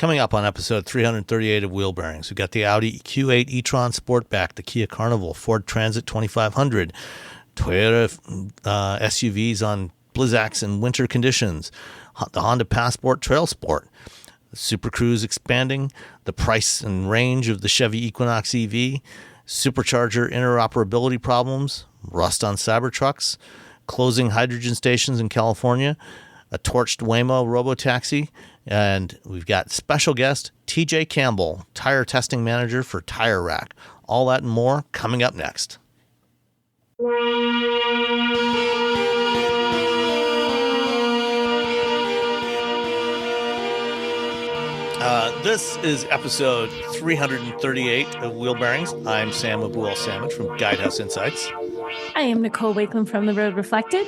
Coming up on episode 338 of Wheel Bearings, we've got the Audi Q8 e-Tron Sportback, the Kia Carnival, Ford Transit 2500, Toyota SUVs on Blizzaks in winter conditions, the Honda Passport Trailsport, the Super Cruise expanding, the price and range of the Chevy Equinox EV, supercharger interoperability problems, rust on Cybertrucks, closing hydrogen stations in California, a torched Waymo robotaxi, and we've got special guest TJ Campbell, tire testing manager for Tire Rack. All that and more coming up next. This is episode 338 of Wheel Bearings. I'm Sam Abuel-Samad from Guidehouse Insights. I am Nicole Wakeland from The Road Reflected.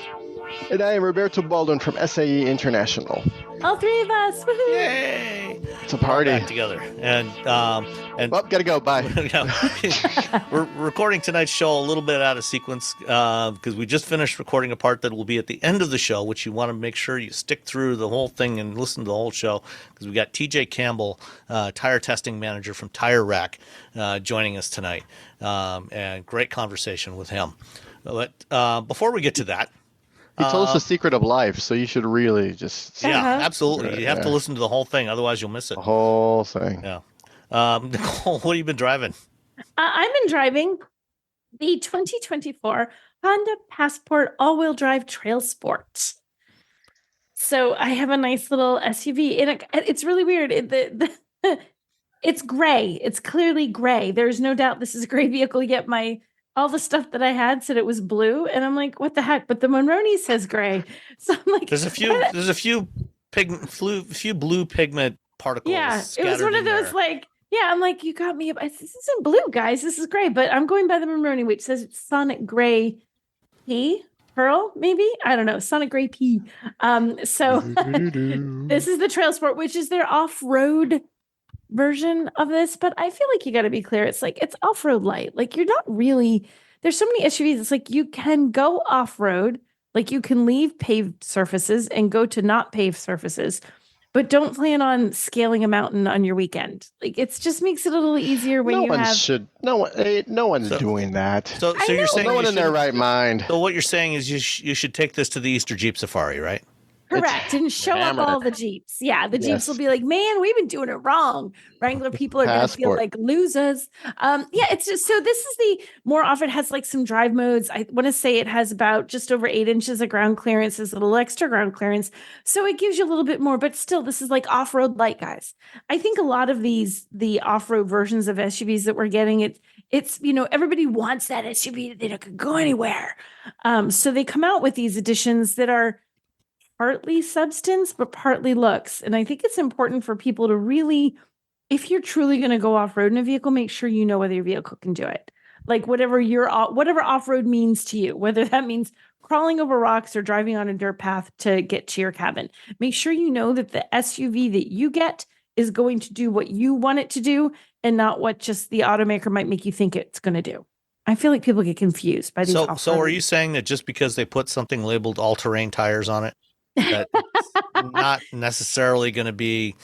And I am Roberto Baldwin from SAE International. All three of us. Woohoo! Yay! It's a party. We're back together. And gotta go. Bye. We're recording tonight's show a little bit out of sequence because we just finished recording a part that will be at the end of the show, which you want to make sure you stick through the whole thing and listen to the whole show, because we got TJ Campbell, tire testing manager from Tire Rack, joining us tonight. And great conversation with him. But before we get to that, he told us the secret of life, so you should really just... Yeah, absolutely. You have to listen to the whole thing, otherwise you'll miss it. The whole thing. Yeah. Nicole, what have you been driving? I've been driving the 2024 Honda Passport all-wheel drive Trailsport. So I have a nice little SUV. And it's really weird. It's gray. It's clearly gray. There's no doubt this is a gray vehicle, yet all the stuff that I had said it was blue, and I'm like, what the heck? But the Monroney says gray, so I'm like, there's a few blue pigment particles. Yeah, it was one of those there. I'm like, you got me. This isn't blue, guys. This is gray. But I'm going by the Monroney, which says Sonic Gray P Pearl, maybe, I don't know, Sonic Gray P. So this is the Trailsport, which is their off-road version of this, but I feel like you got to be clear. It's off-road light. Like, you're not really, there's so many SUVs. It's like you can go off-road, like you can leave paved surfaces and go to not paved surfaces, but don't plan on scaling a mountain on your weekend. Like, it just makes it a little easier when no one's doing that. So you're saying no one in their right mind. So what you're saying is you should take this to the Easter Jeep Safari, right? Correct. And show up all the Jeeps. Yeah, the Jeeps will be like, man, we've been doing it wrong. Wrangler people are going to feel like losers. It's just, so this is the more often has like some drive modes. I want to say it has about just over 8 inches of ground clearance, this little extra ground clearance. So it gives you a little bit more, but still, this is like off-road light, guys. I think a lot of the off-road versions of SUVs that we're getting, it's everybody wants that SUV that could go anywhere. So they come out with these editions that are partly substance, but partly looks. And I think it's important for people to really, if you're truly going to go off-road in a vehicle, make sure you know whether your vehicle can do it. Like whatever off-road means to you, whether that means crawling over rocks or driving on a dirt path to get to your cabin. Make sure you know that the SUV that you get is going to do what you want it to do and not what just the automaker might make you think it's going to do. I feel like people get confused by these. So are you saying that just because they put something labeled all-terrain tires on it, that it's not necessarily going to be,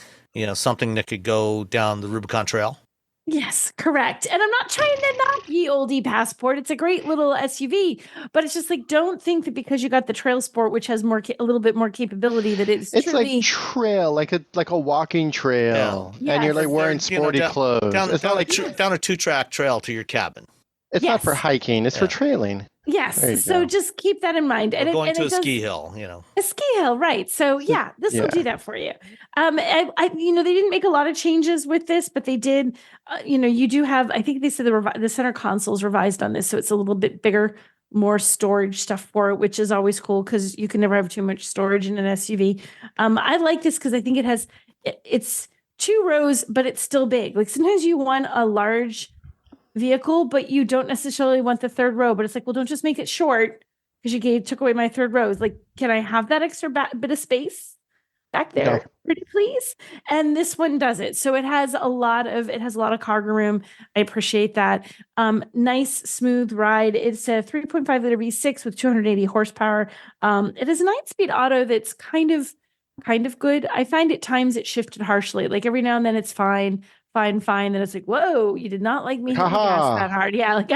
something that could go down the Rubicon Trail? Yes, correct. And I'm not trying to knock ye olde Passport. It's a great little SUV, but it's just like, don't think that because you got the Trailsport, which has a little bit more capability, that it's truly... like trail, like a walking trail, yeah. And you're like wearing sporty clothes. It's not like down a 2-track trail to your cabin. It's not for hiking. It's for trailing. Yes. So just keep that in mind. And going to a ski hill, A ski hill, right. So this will do that for you. They didn't make a lot of changes with this, but they did, you do have, I think they said the center console is revised on this. So it's a little bit bigger, more storage stuff for it, which is always cool because you can never have too much storage in an SUV. I like this because I think it's 2 rows, but it's still big. Like sometimes you want a large vehicle, but you don't necessarily want the 3rd row, but it's like, well, don't just make it short because you took away my 3rd row. It's like, can I have that extra bit of space back there, pretty please? And this one does it. So it has a lot of cargo room. I appreciate that. Nice, smooth ride. It's a 3.5 liter V6 with 280 horsepower. It is a 9-speed auto that's kind of kind of good. I find at times it shifted harshly. Like every now and then it's fine. Then it's like, whoa, you did not like me hitting the gas that hard. Yeah, like,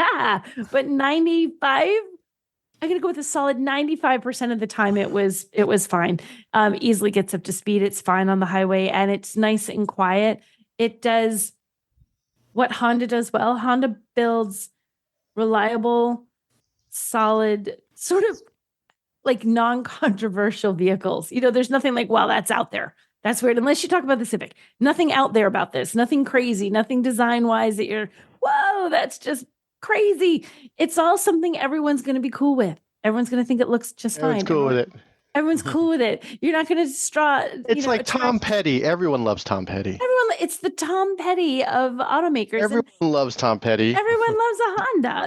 but 95, I'm going to go with a solid 95% of the time it was fine. Easily gets up to speed. It's fine on the highway and it's nice and quiet. It does what Honda does well. Honda builds reliable, solid, sort of like non-controversial vehicles. There's nothing like, well, that's out there. That's weird. Unless you talk about the Civic, nothing out there about this, nothing crazy, nothing design wise that you're, whoa, that's just crazy. It's all something everyone's going to be cool with. Everyone's going to think it looks just fine. Everyone's cool with it. Everyone's cool with it. You're not going to distraught. It's like Tom Petty. Everyone loves Tom Petty. It's the Tom Petty of automakers. Everyone loves Tom Petty. Everyone loves a Honda,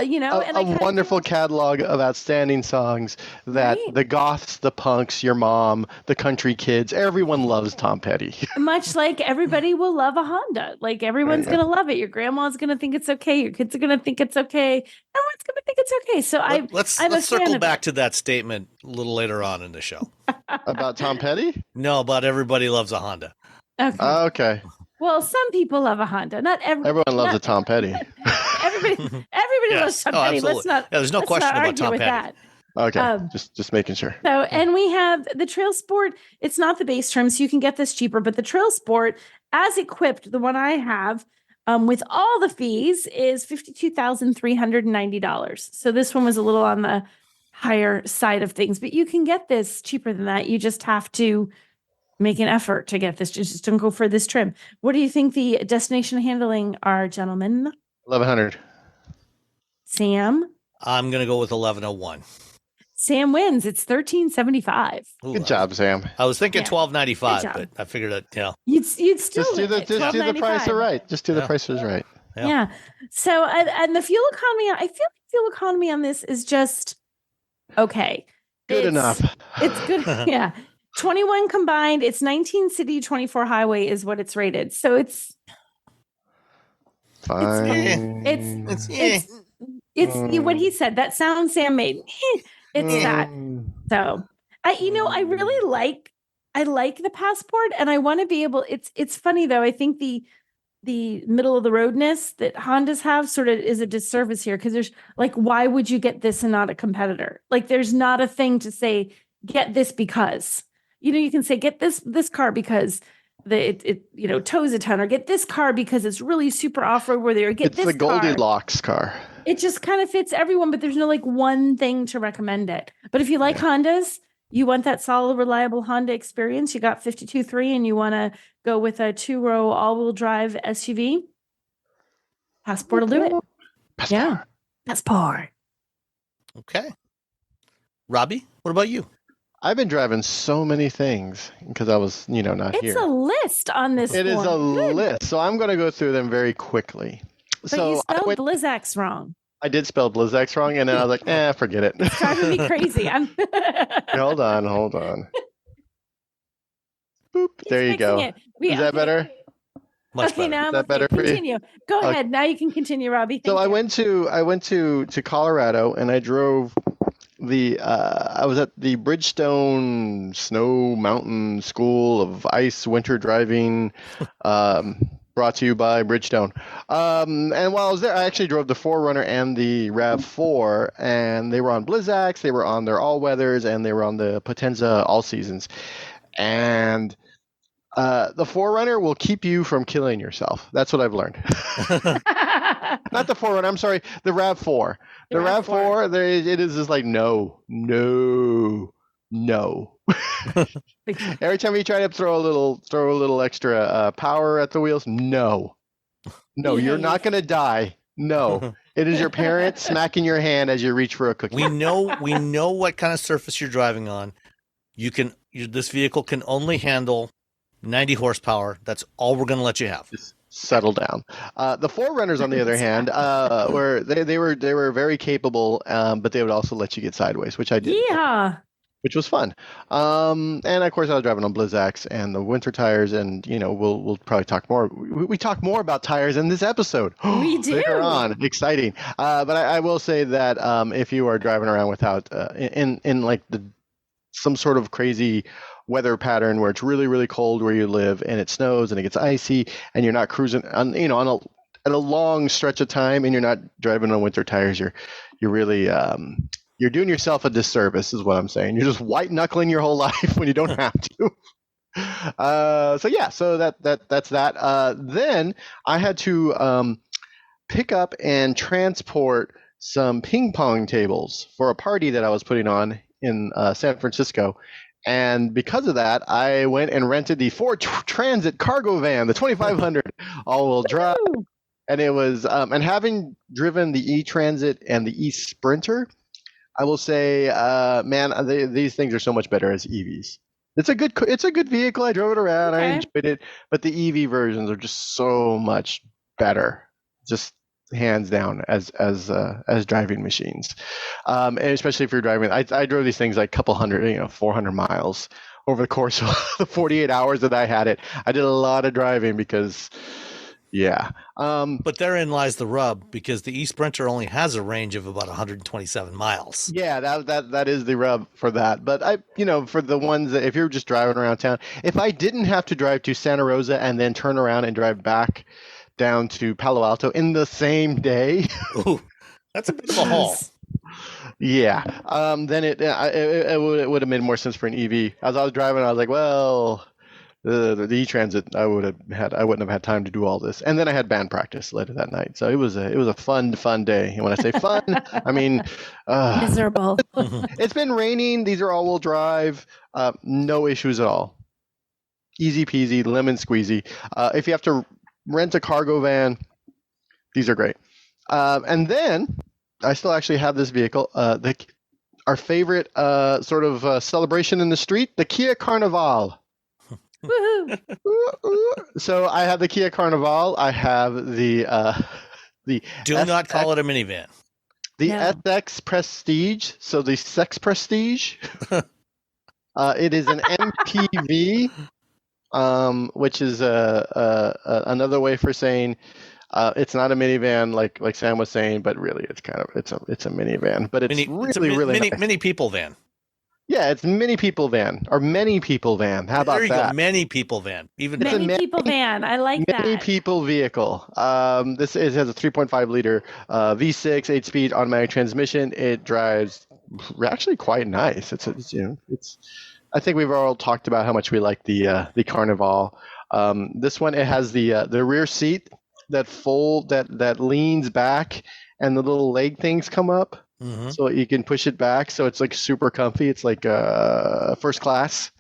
a wonderful catalog of outstanding songs that the goths, the punks, your mom, the country kids, everyone loves Tom Petty. Much like everybody will love a Honda. Like everyone's going to love it. Your grandma's going to think it's okay. Your kids are going to think it's okay. Everyone's going to think it's okay. So let's circle back to that statement a little later on in the show. About Tom Petty? No, about everybody loves a Honda. Okay. Well, some people love a Honda. Not everyone loves a Tom Petty. everybody loves Tom Petty. Absolutely. There's no question about Tom Petty. That. Okay, just making sure. So, and we have the Trailsport. It's not the base trim, so you can get this cheaper. But the Trailsport, as equipped, the one I have, with all the fees, is $52,390. So this one was a little on the higher side of things, but you can get this cheaper than that. You just have to make an effort to get this. Just don't go for this trim. What do you think the destination handling are, gentlemen? 1100. Sam? I'm going to go with 1101. Sam wins. It's 1375. Good job, Sam. I was thinking 1295, but I figured that you'd still just do the price right. Just do the prices right. Yeah. So and the fuel economy, I feel like fuel economy on this is just okay. Good enough. It's good. Yeah. 21 combined. It's 19 city, 24 highway is what it's rated. So it's fine. It's what he said. That sound Sam made. It's that. So I really like the Passport, and I want to be able. It's funny though. I think the middle of the roadness that Hondas have sort of is a disservice here, because there's like, why would you get this and not a competitor? Like, there's not a thing to say get this because. You can say get this car because it tows a ton, or get this car because it's really super off-road worthy, or get it's the Goldilocks car. It just kind of fits everyone, but there's no like one thing to recommend it. But if you like Hondas, you want that solid, reliable Honda experience, you got 52.3 and you want to go with a 2-row all-wheel drive SUV, Passport will do it. Yeah. Passport. Okay. Robbie, what about you? I've been driving so many things because I was, not here. It's a list on this. It is a list. So I'm going to go through them very quickly. But you spelled Blizzaks wrong. I did spell Blizzaks wrong, and then I was like, forget it. It's driving me crazy. Hold on. Boop. There you go. Is that better? Much okay, better. now Is that better for continue. you? Go ahead. Now you can continue, Robbie. So I went to Colorado, and I drove I was at the Bridgestone Snow Mountain School of Ice Winter Driving, brought to you by Bridgestone. And while I was there, I actually drove the 4Runner and the Rav4, and they were on Blizzaks, they were on their all-weathers, and they were on the Potenza all-seasons. And the 4Runner will keep you from killing yourself. That's what I've learned. Not the 4Runner, I'm sorry, the Rav4. The Rav4, it is just like, no. Every time you try to throw a little extra power at the wheels, no, you're not going to die. No, it is your parents smacking your hand as you reach for a cookie. We know what kind of surface you're driving on. This vehicle can only handle 90 horsepower. That's all we're going to let you have. Just settle down. The 4Runners, on the other hand, were they were very capable, but they would also let you get sideways, which I did. Yeah. Which was fun. And of course I was driving on Blizzaks and the winter tires, and we'll probably talk more. We talk more about tires in this episode. We do. Later on. Exciting. But I will say that if you are driving around without in like some sort of crazy weather pattern where it's really, really cold where you live, and it snows and it gets icy, and you're not cruising on, at a long stretch of time, and you're not driving on winter tires. You're really you're doing yourself a disservice, is what I'm saying. You're just white knuckling your whole life when you don't have to. So that's that. Then I had to pick up and transport some ping pong tables for a party that I was putting on in San Francisco. And because of that, I went and rented the Ford Transit cargo van, the 2500 all-wheel drive. And it was, and having driven the E-Transit and the E-Sprinter, I will say, these things are so much better as EVs. It's a good vehicle. I drove it around. Okay. I enjoyed it. But the EV versions are just so much better, just hands down as driving machines. And especially if you're driving, I drove these things like a couple hundred, 400 miles over the course of the 48 hours that I had it. I did a lot of driving because. Yeah. But therein lies the rub, because the e-Sprinter only has a range of about 127 miles. Yeah, that is the rub for that. But for the ones that if you're just driving around town, if I didn't have to drive to Santa Rosa and then turn around and drive back down to Palo Alto in the same day. Ooh, that's a bit of a haul. Yeah. Then it would have made more sense for an EV. As I was driving, I was like, well, the E-Transit, I wouldn't have had time to do all this. And then I had band practice later that night. So it was a fun day. And when I say fun, I mean miserable. It's been raining. These are all-wheel drive. No issues at all. Easy peasy, lemon squeezy. If you have to rent a cargo van, these are great. And then I still actually have this vehicle. Our favorite sort of celebration in the street, the Kia Carnival. So I have the Kia Carnival. I have the Do SX, not call it a minivan. The SX Prestige. So the Sex Prestige. It is an MPV, which is another way for saying it's not a minivan like Sam was saying, but really it's a minivan. But it's really nice. Mini people van. Yeah, it's mini people van or many people van. How about that? Many people van. Even many people van. I like that. Many people vehicle. It has a 3.5 liter V6 8-speed automatic transmission. It drives actually quite nice. It's I think we've all talked about how much we like the Carnival. This one, it has the rear seat that leans back and the little leg things come up. Mm-hmm. So you can push it back, so it's like super comfy. It's like first class.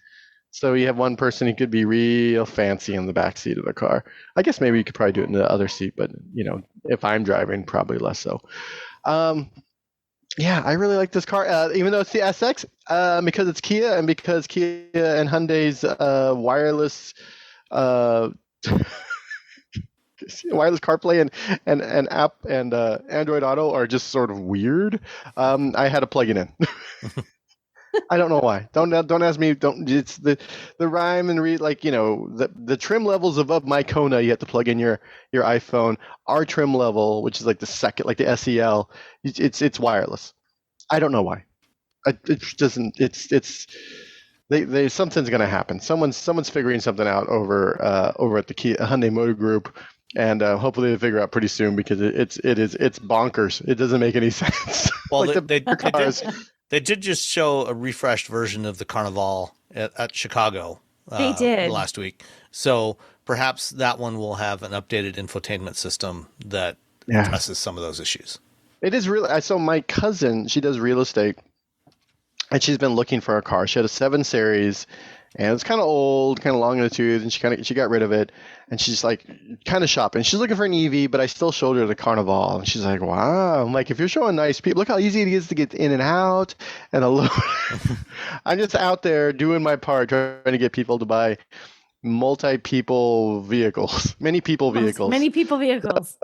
So you have one person who could be real fancy in the back seat of the car. I guess maybe you could probably do it in the other seat, but if I'm driving, probably less so. Yeah, I really like this car, even though it's the SX, because it's Kia and because Kia and Hyundai's wireless CarPlay and app and Android Auto are just sort of weird. I had to plug it in. I don't know why. Don't ask me. It's the rhyme and read, like the trim levels above my Kona. You have to plug in your iPhone. Our trim level, which is like the second, like the SEL, it's wireless. I don't know why. It doesn't. They something's gonna happen. Someone's figuring something out over at the Kia Hyundai Motor Group. And hopefully they figure out pretty soon, because it's bonkers. It doesn't make any sense. Well, like they did just show a refreshed version of the Carnival at Chicago. They did last week. So perhaps that one will have an updated infotainment system that addresses some of those issues. It is really. So my cousin, she does real estate, and she's been looking for a car. She had a 7 Series. And it's kind of old, kind of long in the tooth, and she got rid of it. And she's like kind of shopping. She's looking for an EV, but I still showed her the Carnival. And she's like, wow. I'm like, if you're showing nice people, look how easy it is to get in and out. And I'm just out there doing my part, trying to get people to buy multi-people vehicles, many people vehicles. Many people vehicles.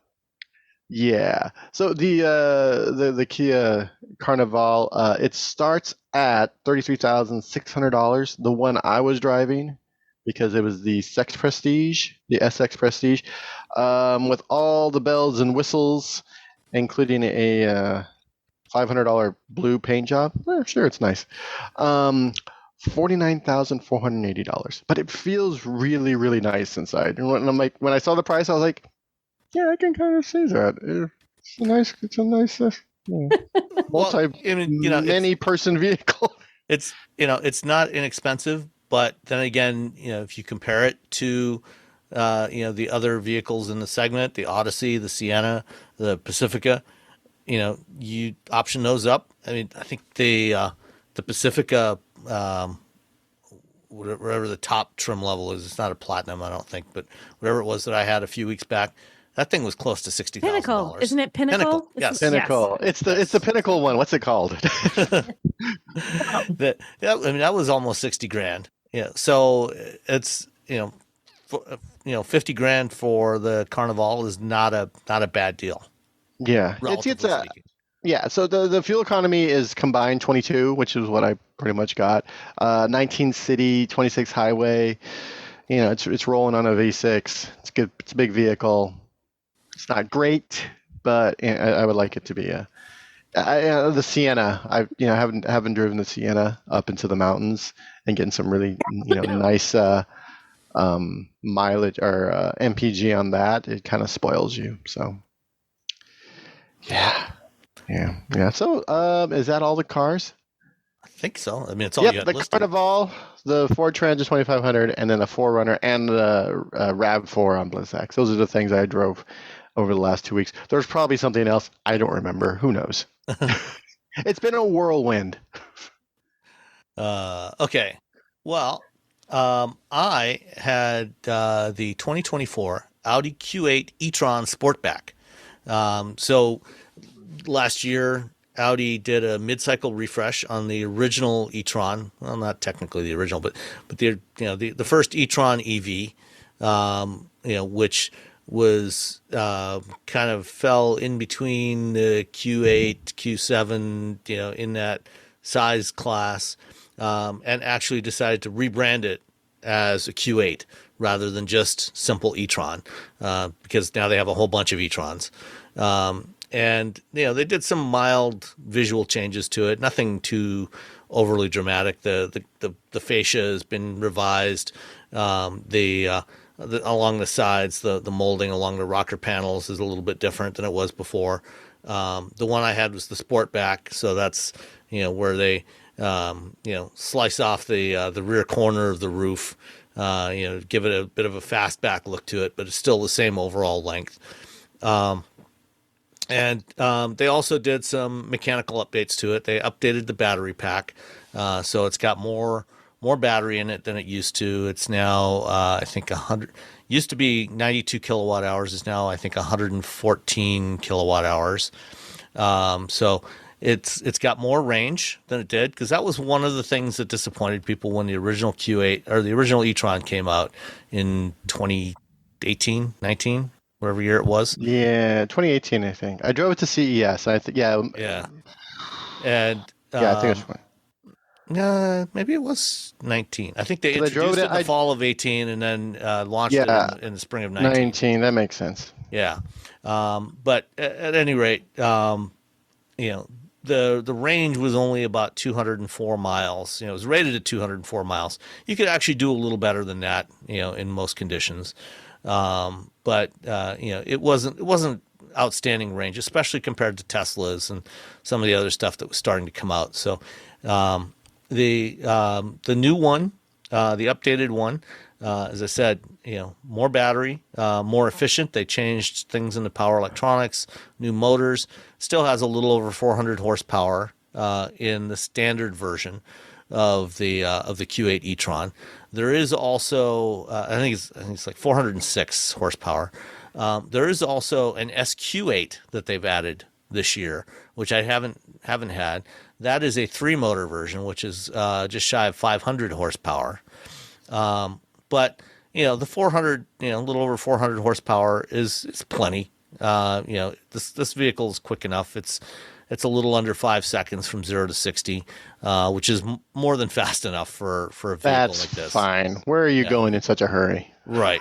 Yeah. So the Kia Carnival, it starts at $33,600. The one I was driving, because it was the Sex Prestige, the SX Prestige, with all the bells and whistles, including a $500 blue paint job. Sure, it's nice. $49,480. But it feels really, really nice inside. And when I saw the price, I was like, yeah, I can kind of see that. It's a nice many person vehicle. It's not inexpensive, but then again, if you compare it to the other vehicles in the segment, the Odyssey, the Sienna, the Pacifica, you option those up. I mean, I think the Pacifica, whatever the top trim level is, it's not a platinum, I don't think, but whatever it was that I had a few weeks back, that thing was close to $60,000. Pinnacle, isn't it? Pinnacle. Yes, Pinnacle. Yes. It's the Pinnacle one. What's it called? that was almost $60,000. Yeah, so it's $50,000 for the Carnival is not a bad deal. Yeah, yeah. So the fuel economy is combined 22, which is what I pretty much got. 19 city, 26 highway. It's rolling on a V6. It's good. It's a big vehicle. It's not great, but I would like it to be the Sienna. I haven't driven the Sienna up into the mountains and getting some really nice mileage or MPG on that. It kind of spoils you. So yeah. So is that all the cars? I think so. I mean, it's all you had the listed. Carnival, the Ford Transit 2500, and then a 4Runner and the Rav4 on BlizzX. Those are the things I drove over the last 2 weeks. There's probably something else I don't remember. Who knows? It's been a whirlwind. Okay. Well, I had the 2024 Audi Q8 e-Tron Sportback. So last year, Audi did a mid-cycle refresh on the original e-Tron. Well, not technically the original, but the first e-Tron EV, which was kind of fell in between the Q8, Q7, in that size class, and actually decided to rebrand it as a Q8 rather than just simple e-Tron, because now they have a whole bunch of e-Trons. And they did some mild visual changes to it, nothing too overly dramatic. The fascia has been revised. Along the sides, the molding along the rocker panels is a little bit different than it was before. The one I had was the Sportback, so that's where they slice off the rear corner of the roof, give it a bit of a fastback look to it, but it's still the same overall length. And they also did some mechanical updates to it. They updated the battery pack, so it's got more battery in it than it used to. It's now I think 100. Used to be 92 kilowatt hours. Is now I think 114 kilowatt hours. So it's got more range than it did, because that was one of the things that disappointed people when the original Q8 or the original e-Tron came out in 2018, 19. Whatever year it was. Yeah, 2018, I think. I drove it to CES. I think, yeah. And I think it's fine. Maybe it was 19. I think they introduced it in the fall of 18 and then launched it in the spring of 19. 19, that makes sense. Yeah. But at any rate, the range was only about 204 miles. It was rated at 204 miles. You could actually do a little better than that, in most conditions. But it wasn't outstanding range, especially compared to Teslas and some of the other stuff that was starting to come out. So the new one, the updated one, as I said, more battery, more efficient. They changed things in the power electronics, new motors. Still has a little over 400 horsepower in the standard version of the Q8 e-Tron. There is also I think it's like 406 horsepower. There is also an SQ8 that they've added this year, which I haven't had. That is a 3-motor version, which is just shy of 500 horsepower. But the 400, a little over 400 horsepower is plenty. This vehicle is quick enough. It's a little under 5 seconds from 0 to 60, which is more than fast enough for a vehicle like this. That's fine. Where are you going in such a hurry? Right.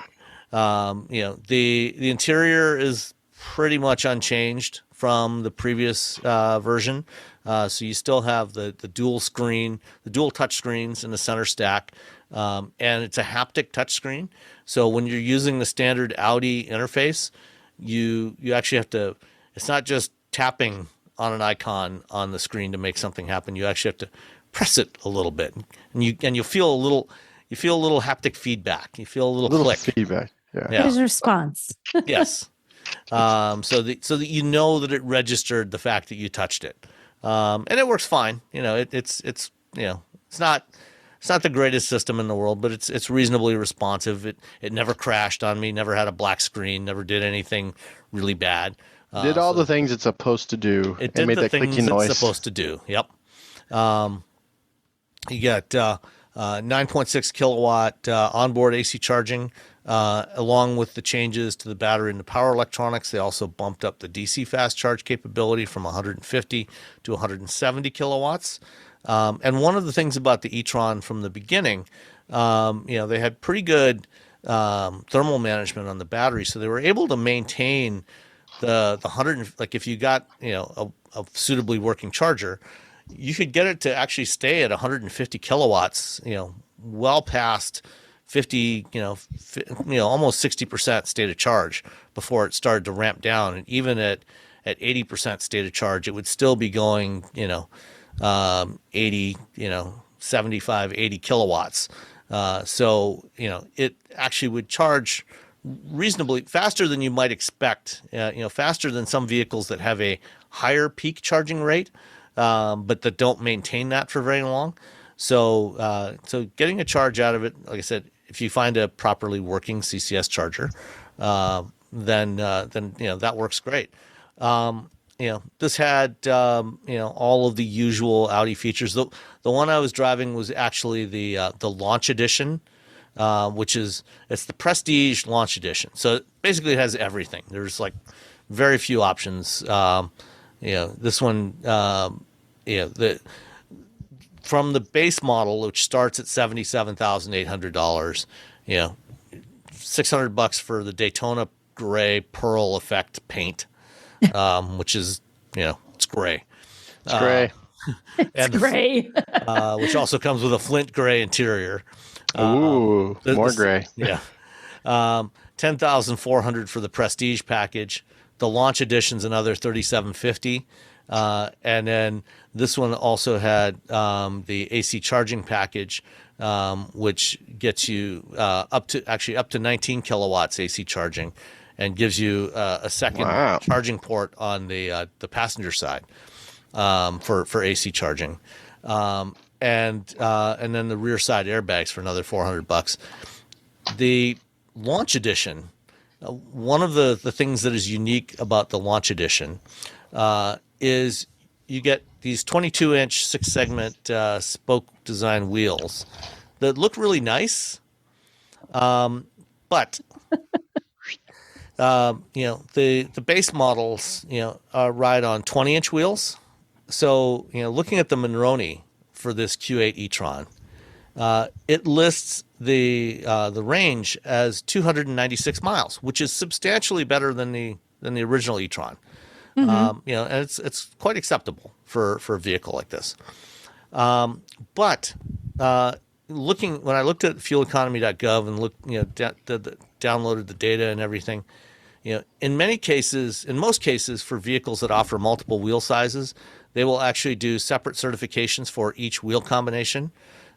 The interior is pretty much unchanged from the previous version. So you still have the dual touch screens in the center stack, and it's a haptic touch screen. So when you're using the standard Audi interface, you actually have to. It's not just tapping on an icon on the screen to make something happen. You actually have to press it a little bit, and you feel a little haptic feedback. You feel a little click feedback. Yeah. There's a response. Yes. So that you know that it registered the fact that you touched it, and it works fine. It's not the greatest system in the world, but it's reasonably responsive. It never crashed on me, never had a black screen, never did anything really bad. Did all the things it's supposed to do. It did made the that things clicky noise. it's supposed to do. Yep. You got 9.6 kilowatt onboard AC charging, along with the changes to the battery and the power electronics. They also bumped up the DC fast charge capability from 150 to 170 kilowatts. And one of the things about the e-Tron from the beginning, they had pretty good thermal management on the battery, so they were able to maintain the 100. Like if you got a suitably working charger, you could get it to actually stay at 150 kilowatts, well past 50, almost 60% state of charge before it started to ramp down. And even at 80% state of charge, it would still be going, 80, 75, 80 kilowatts. So it actually would charge reasonably faster than you might expect, faster than some vehicles that have a higher peak charging rate, but that don't maintain that for very long. So getting a charge out of it, like I said, if you find a properly working CCS charger, then that works great. This had all of the usual Audi features. The one I was driving was actually the Launch Edition, it's the Prestige Launch Edition. So basically it has everything. There's like very few options. This one, from the base model, which starts at $77,800, $600 for the Daytona gray pearl effect paint, which is, it's gray. It's gray. It's gray. Which also comes with a flint gray interior. Ooh, more gray. Yeah. $10,400 for the Prestige package. The Launch Edition's another $3,750. And then this one also had the AC charging package, which gets you up to 19 kilowatts AC charging, and gives you a second charging port on the passenger side for AC charging, and then the rear side airbags for another $400. The Launch Edition, one of the things that is unique about the Launch Edition is you get these 22-inch 6-segment spoke design wheels that look really nice, but the base models ride on 20-inch wheels. So looking at the Monroney for this Q8 e-Tron, it lists the range as 296 miles, which is substantially better than the original e-Tron. And it's quite acceptable for a vehicle like this. But when I looked at fueleconomy.gov and downloaded the data and everything, in most cases for vehicles that offer multiple wheel sizes, they will actually do separate certifications for each wheel combination,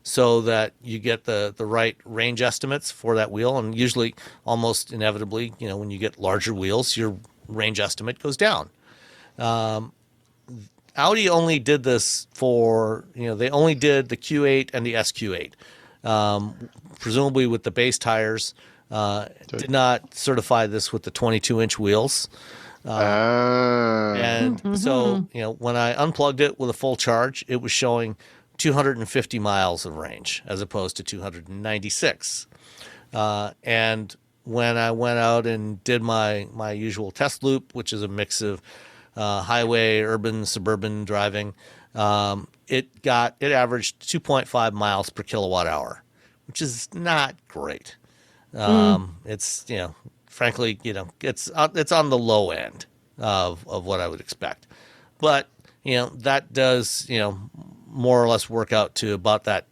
so that you get the right range estimates for that wheel. And usually, almost inevitably, when you get larger wheels, your range estimate goes down. Audi only did this they only did the Q8 and the SQ8, presumably with the base tires. Did not certify this with the 22-inch wheels. And so, when I unplugged it with a full charge, it was showing 250 miles of range as opposed to 296. And when I went out and did my usual test loop, which is a mix of highway, urban, suburban driving, it averaged 2.5 miles per kilowatt hour, which is not great. It's frankly, it's on the low end of what I would expect. But that does, more or less work out to about that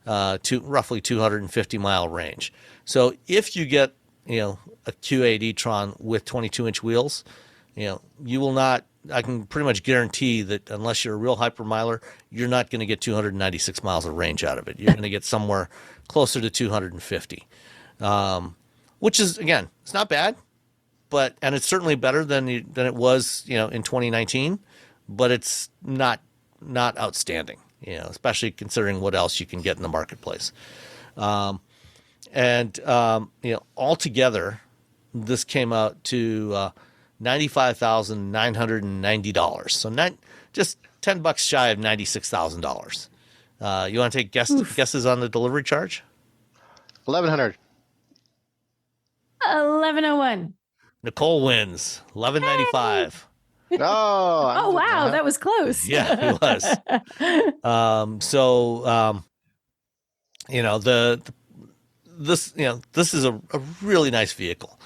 roughly 250 mile range. So if you get, a Q8 e-Tron with 22-inch wheels, you will not, I can pretty much guarantee that unless you're a real hypermiler, you're not going to get 296 miles of range out of it. You're going to get somewhere closer to 250, which is, again, it's not bad, and it's certainly better than it was, in 2019, but it's not outstanding, especially considering what else you can get in the marketplace. Altogether, this came out to $95,990. So not just $10 shy of $96,000. You want to take guesses on the delivery charge? 1,100. 1,101. Nicole wins. 1,195. Oh wow, that was close. Yeah, it was. This is a really nice vehicle.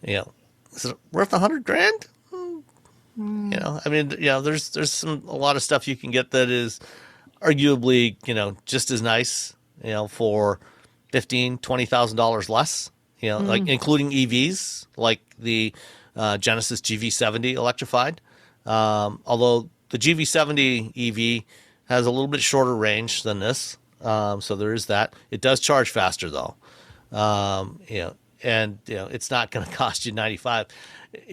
Is it worth $100,000? There's a lot of stuff you can get that is arguably, just as nice, for $15,000, $20,000 less, like including EVs, like the Genesis GV70 electrified. Although the GV70 EV has a little bit shorter range than this. So there is that. It does charge faster though. It's not going to cost you 95.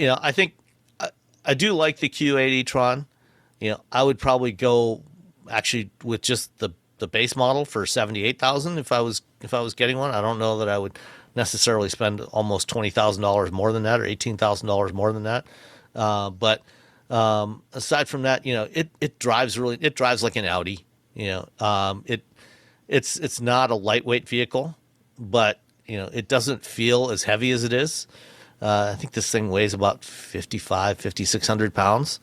I think I do like the Q8 e-Tron. I would probably go actually with just the base model for 78,000 if I was getting one. I don't know that I would necessarily spend almost $20,000 more than that or $18,000 more than that. But aside from that, it drives like an Audi. It's not a lightweight vehicle, but it doesn't feel as heavy as it is. I think this thing weighs about 5,600 pounds.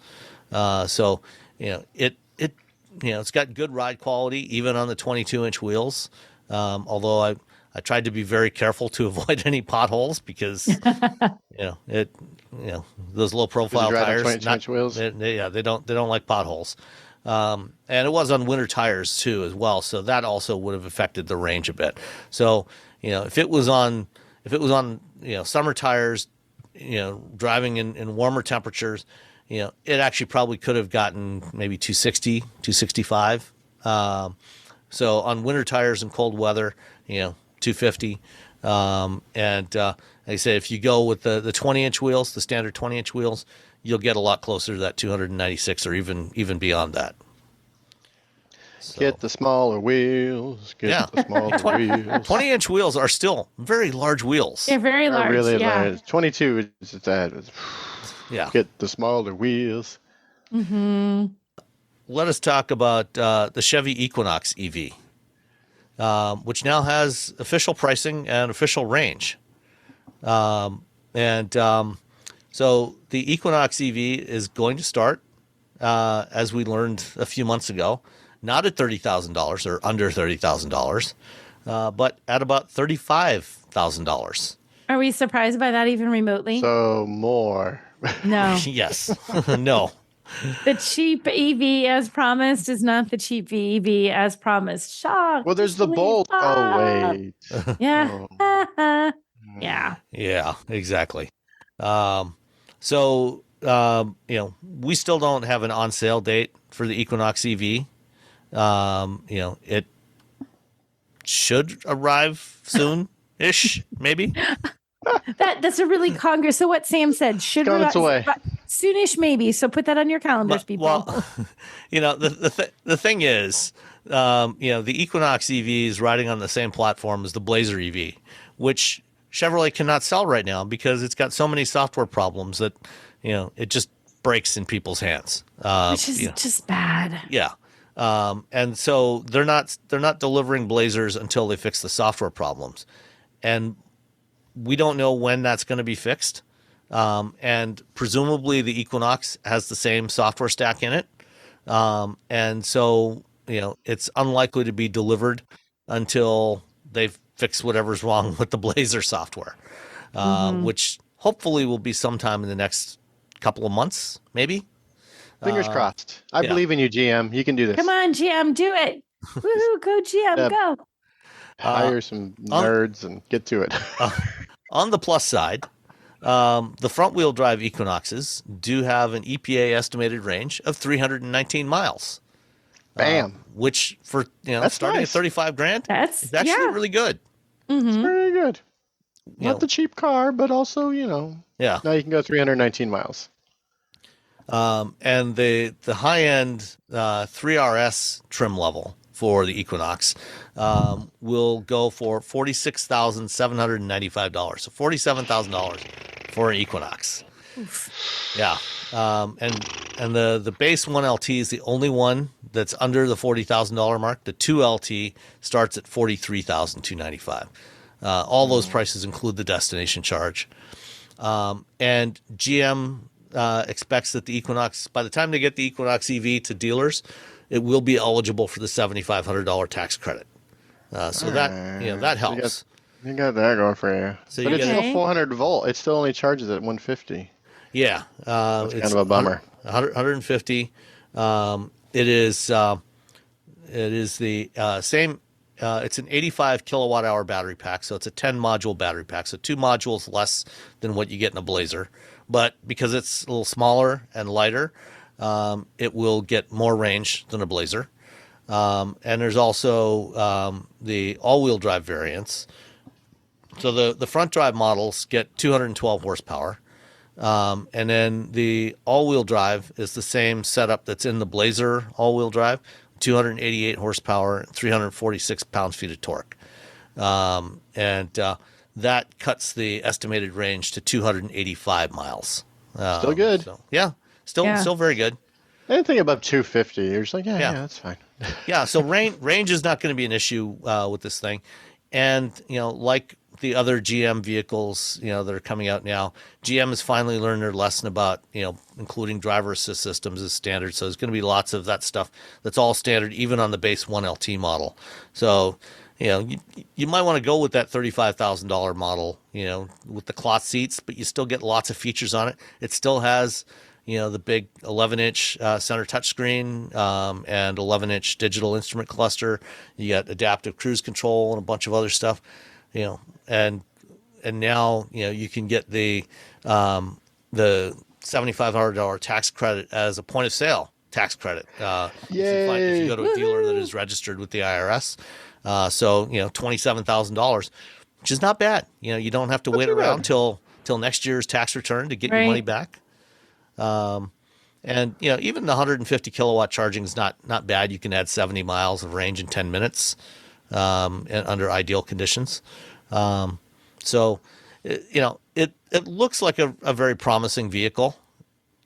So it's got good ride quality even on the 22-inch wheels. Although I tried to be very careful to avoid any potholes because those low profile tires, 22-inch wheels. They don't like potholes. And it was on winter tires too as well, so that also would have affected the range a bit. So if it was on summer tires, driving in warmer temperatures, it actually probably could have gotten maybe 260, 265. So on winter tires and cold weather, 250. Like I said, if you go with the 20-inch wheels, the standard 20-inch wheels, you'll get a lot closer to that 296 or even beyond that. So, get the smaller wheels. The smaller wheels. 20-inch wheels are still very large wheels. They're very large. Really large. 22 is that. Yeah. Get the smaller wheels. Mm-hmm. Let us talk about the Chevy Equinox EV, which now has official pricing and official range. So the Equinox EV is going to start, as we learned a few months ago, not at $30,000 or under $30,000, but at about $35,000. Are we surprised by that even remotely? So more. No. Yes. No. The cheap EV as promised is not the cheap EV as promised. Shock. Well, there's the Bolt. Oh, wait. Yeah. Oh. Yeah. Yeah, exactly. We still don't have an on sale date for the Equinox EV. It should arrive soon-ish, maybe. That's a really Congress. So what Sam said should arrive soonish, maybe. So put that on your calendars, people. Well, the thing is, the Equinox EV is riding on the same platform as the Blazer EV, which Chevrolet cannot sell right now because it's got so many software problems that it just breaks in people's hands. Which is just bad. Yeah. And so they're not delivering Blazers until they fix the software problems. And we don't know when that's going to be fixed. And presumably the Equinox has the same software stack in it. And so, it's unlikely to be delivered until they've fixed whatever's wrong with the Blazer software, which hopefully will be sometime in the next couple of months, maybe. Fingers crossed. I believe in you, GM. You can do this. Come on, GM, do it. Woohoo, go GM, go. Hire some nerds and get to it. On the plus side, the front-wheel drive Equinoxes do have an EPA estimated range of 319 miles. Bam. Which for that's starting nice. at $35,000, that's actually really good. It's very good. Not the cheap car, but also, Yeah. Now you can go 319 miles. And the high-end 3RS trim level for the Equinox will go for $46,795. So $47,000 for an Equinox. Oof. Yeah. And the base 1LT is the only one that's under the $40,000 mark. The 2LT starts at $43,295. All those prices include the destination charge. And GM expects that the Equinox, by the time they get the Equinox EV to dealers, it will be eligible for the $7,500 tax credit. So that helps. You got that going for you. So but it's still 400 volt. It still only charges at 150. Yeah, it's kind of a bummer. 150. It is the same. It's an 85 kilowatt hour battery pack, so it's a 10 module battery pack. So 2 modules less than what you get in a Blazer, but because it's a little smaller and lighter, it will get more range than a Blazer. And there's also the all-wheel drive variants. So the front drive models get 212 horsepower. And then the all-wheel drive is the same setup that's in the Blazer all-wheel drive, 288 horsepower, 346 pounds-feet of torque. And that cuts the estimated range to 285 miles. Still good. So, still very good. Anything above 250, you're just like, yeah, that's fine. Yeah, so range is not going to be an issue with this thing. And, like the other GM vehicles, that are coming out now, GM has finally learned their lesson about, including driver assist systems as standard. So there's going to be lots of that stuff that's all standard, even on the base 1LT model. So, you might want to go with that $35,000 model, with the cloth seats, but you still get lots of features on it. It still has, the big 11-inch center touchscreen and 11-inch digital instrument cluster. You got adaptive cruise control and a bunch of other stuff. And now, you can get the $7,500 tax credit as a point of sale tax credit. If you go to a dealer that is registered with the IRS. So, $27,000, which is not bad. You don't have to wait around till next year's tax return to get your money back. And even the 150 kilowatt charging is not bad. You can add 70 miles of range in 10 minutes. And under ideal conditions. So, it looks like a very promising vehicle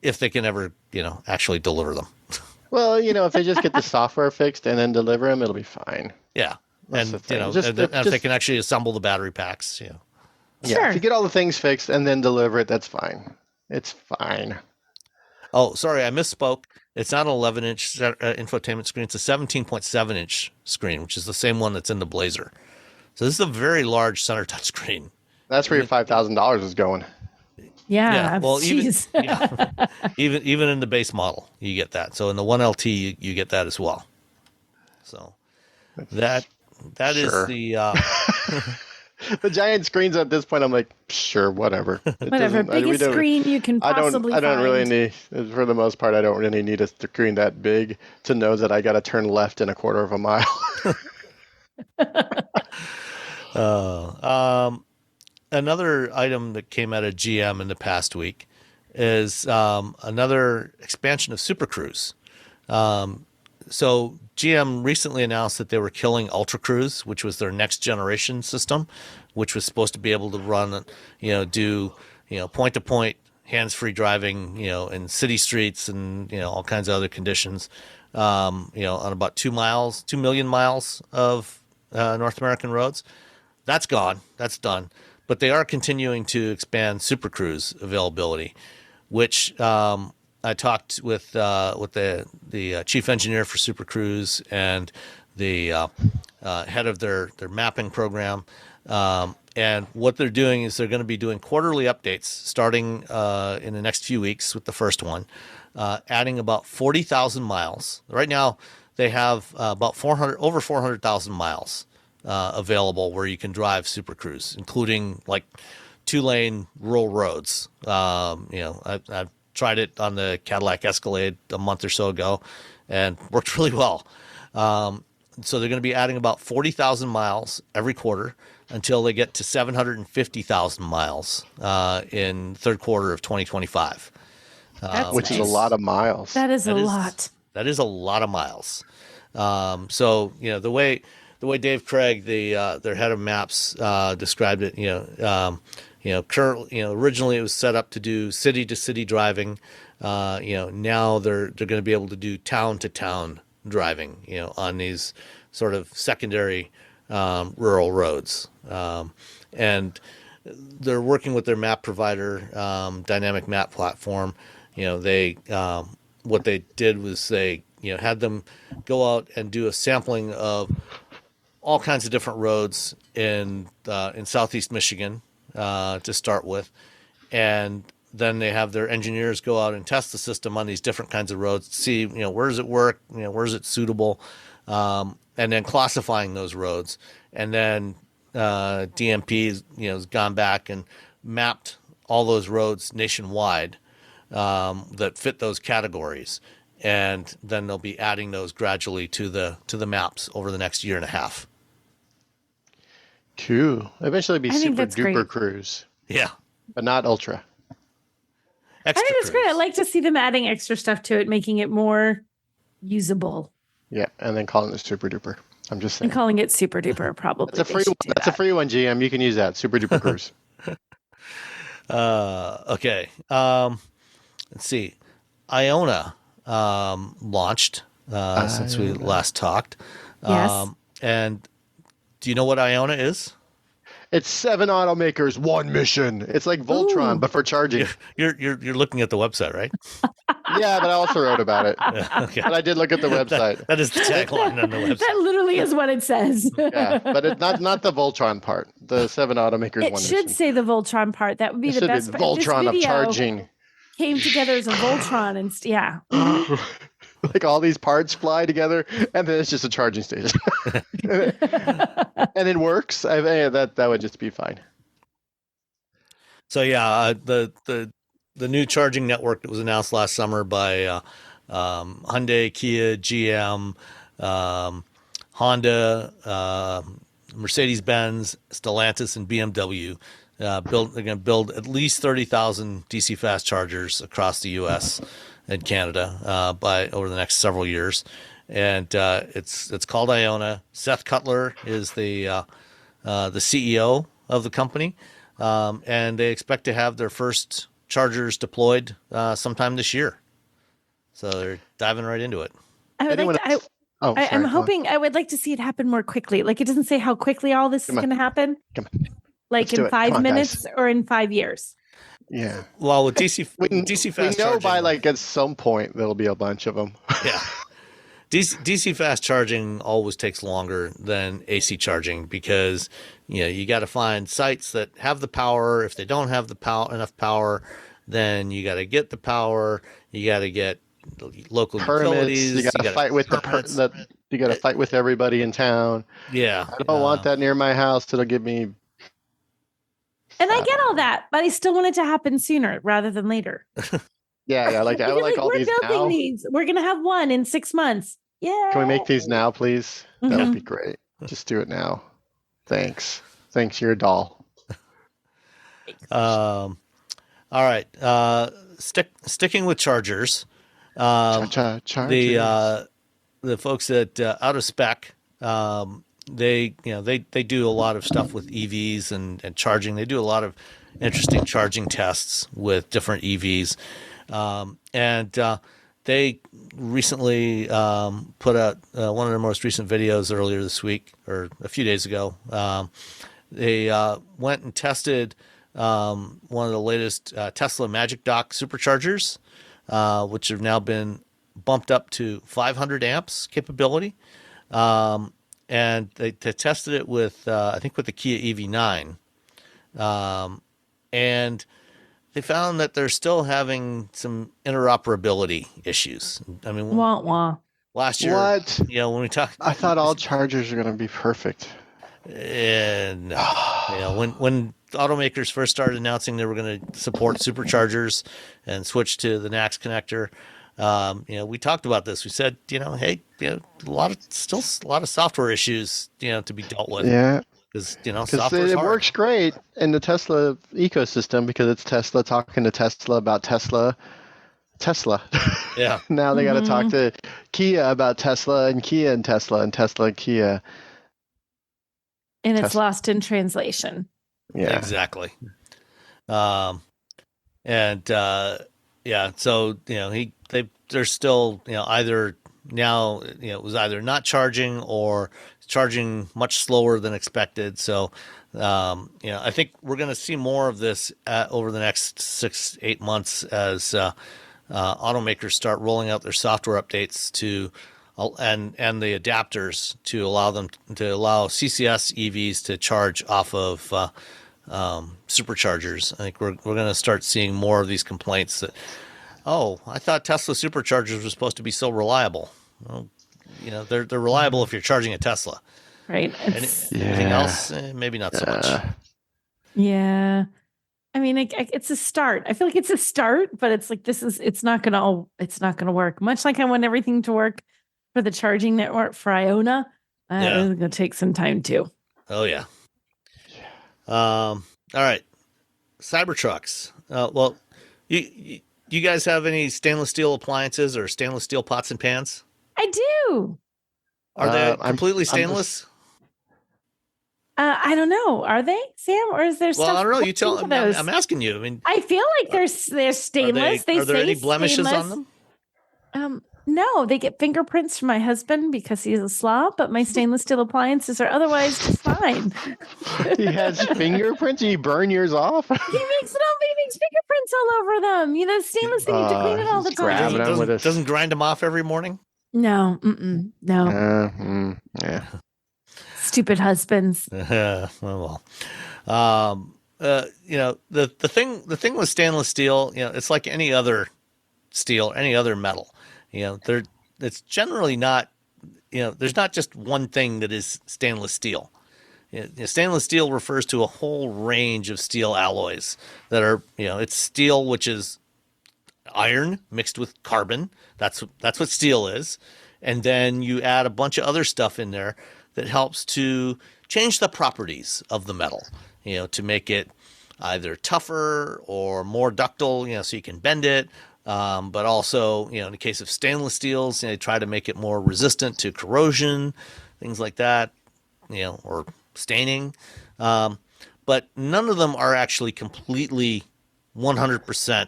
if they can ever, actually deliver them. Well, if they just get the software fixed and then deliver them, it'll be fine. Yeah. That's and, if they can actually assemble the battery packs, Yeah, Sure. if you get all the things fixed and then deliver it, that's fine. It's fine. Oh, sorry, I misspoke. It's not an 11-inch infotainment screen. It's a 17.7-inch screen, which is the same one that's in the Blazer. So this is a very large center touch screen. That's where your $5,000 is going. Yeah. Well, even in the base model, you get that. So in the 1LT, you get that as well. So that is the the giant screens at this point. I'm like, sure, whatever. Biggest screen you can possibly find. I don't really need, for the most part, I don't really need a screen that big to know that I got to turn left in a quarter of a mile. Another item that came out of GM in the past week is another expansion of Super Cruise. So GM recently announced that they were killing Ultra Cruise, which was their next generation system, which was supposed to be able to run, do point to point hands-free driving, in city streets and all kinds of other conditions, on about 2 million miles of North American roads. That's gone. That's done. But they are continuing to expand Super Cruise availability, which I talked with the chief engineer for Super Cruise and the head of their mapping program, And what they're doing is they're going to be doing quarterly updates starting in the next few weeks with the first one, adding about 40,000 miles. Right now, they have about over 400,000 miles available where you can drive Super Cruise, including like 2-lane rural roads. I've tried it on the Cadillac Escalade a month or so ago and worked really well. So they're going to be adding about 40,000 miles every quarter until they get to 750,000 miles in third quarter of 2025. Which is a lot of miles. That is a lot. That is a lot of miles. So the way Dave Craig, their head of maps, described it, originally it was set up to do city to city driving. Now they're going to be able to do town to town driving, on these sort of secondary rural roads. And they're working with their map provider, dynamic map platform. What they did was they had them go out and do a sampling of all kinds of different roads in Southeast Michigan to start with, and then they have their engineers go out and test the system on these different kinds of roads to see where does it work, where is it suitable, and then classifying those roads, and then DMP has gone back and mapped all those roads nationwide that fit those categories, and then they'll be adding those gradually to the maps over the next year and a half. Cool. Eventually, be super duper cruise. Yeah, but not ultra. I think that's great. I like to see them adding extra stuff to it, making it more usable. Yeah, and then calling it super duper. I'm just saying. And calling it super duper, probably. That's a free one. That's a free one, GM. You can use that. Super duper cruise. Okay. Let's see. Ionna launched since we last talked. Yes. And do you know what Ionna is? It's 7 automakers, 1 mission. It's like Voltron, but for charging. You're looking at the website, right? Yeah, but I also wrote about it. Okay. But I did look at the website. That is the tagline on the website. That literally is what it says. Yeah, but it's not the Voltron part. The 7 automakers, 1 mission. It should say the Voltron part. That would be the best. Be Voltron of charging. Came together as a Voltron, and yeah. Like all these parts fly together, and then it's just a charging station, and it works. That would just be fine. So yeah, the new charging network that was announced last summer by Hyundai, Kia, GM, Honda, Mercedes-Benz, Stellantis, and BMW. They're going to build at least 30,000 DC fast chargers across the U.S. and Canada by over the next several years, and it's called Ionna. Seth Cutler is the CEO of the company, and they expect to have their first chargers deployed sometime this year. So they're diving right into it. I'm hoping I would like to see it happen more quickly. Like it doesn't say how quickly all this is going to happen. Like in 5 minutes or in 5 years. Yeah. Well, with DC fast charging, we know by like at some point there'll be a bunch of them. Yeah. DC fast charging always takes longer than AC charging because you got to find sites that have the power. If they don't have enough power, then you got to get the power. You got to get local permits. Utilities. You got to fight with you got to fight with everybody in town. Yeah. I don't want that near my house. It'll give me. And I get all that, but I still want it to happen sooner rather than later. Yeah. Like I would like all these now. We're building these. We're gonna have one in 6 months. Yeah. Can we make these now, please? That would be great. Just do it now. Thanks. You're a doll. All right. Sticking with chargers. Chargers. The folks at Out of Spec. They do a lot of stuff with EVs and charging. They do a lot of interesting charging tests with different EVs, and they recently put out one of their most recent videos earlier this week or a few days ago. They went and tested one of the latest Tesla Magic Dock Superchargers, which have now been bumped up to 500 amps capability. And they tested it with, I think, with the Kia EV9. And they found that they're still having some interoperability issues. I mean, last year, when we talked, I thought all chargers are going to be perfect. And when automakers first started announcing they were going to support superchargers and switch to the NACS connector, we talked about this. We said, hey, a lot of software issues, to be dealt with. Yeah. Because it works great in the Tesla ecosystem because it's Tesla talking to Tesla about Tesla. Yeah. Now they got to talk to Kia about Tesla and Kia and Tesla and Tesla and Kia. And it's lost in translation. Yeah. Exactly. So they're still either now it was either not charging or charging much slower than expected. So I think we're going to see more of this over the next 6-8 months as automakers start rolling out their software updates and the adapters to allow CCS EVs to charge off of superchargers. I think we're going to start seeing more of these complaints that, I thought Tesla Superchargers were supposed to be so reliable. Well, they're reliable if you're charging a Tesla. Right. Anything else? Maybe not so much. Yeah. I mean, it's a start. I feel like it's a start, but it's like it's not gonna work. Much like I want everything to work for the charging network for Ionna, it's gonna take some time too. Oh yeah. All right. Cybertrucks. Well, you guys have any stainless steel appliances or stainless steel pots and pans? I do. Are they completely stainless? I don't know. Are they, Sam, or is there stuff? Well, I don't know. You tell. I'm asking you. I mean, I feel like they're stainless. Are there any blemishes on them? No, they get fingerprints from my husband because he's a slob, but my stainless steel appliances are otherwise just fine. He has fingerprints? You burn yours off? He makes fingerprints all over them. Stainless steel, you have to clean it all the time. Doesn't grind them off every morning? No. No. Yeah. Stupid husbands. The thing with stainless steel, it's like any other steel, any other metal. It's generally not, there's not just one thing that is stainless steel. Stainless steel refers to a whole range of steel alloys that are, it's steel, which is iron mixed with carbon. That's what steel is. And then you add a bunch of other stuff in there that helps to change the properties of the metal, to make it either tougher or more ductile, so you can bend it. But also, in the case of stainless steels, they try to make it more resistant to corrosion, things like that, or staining. But none of them are actually completely 100%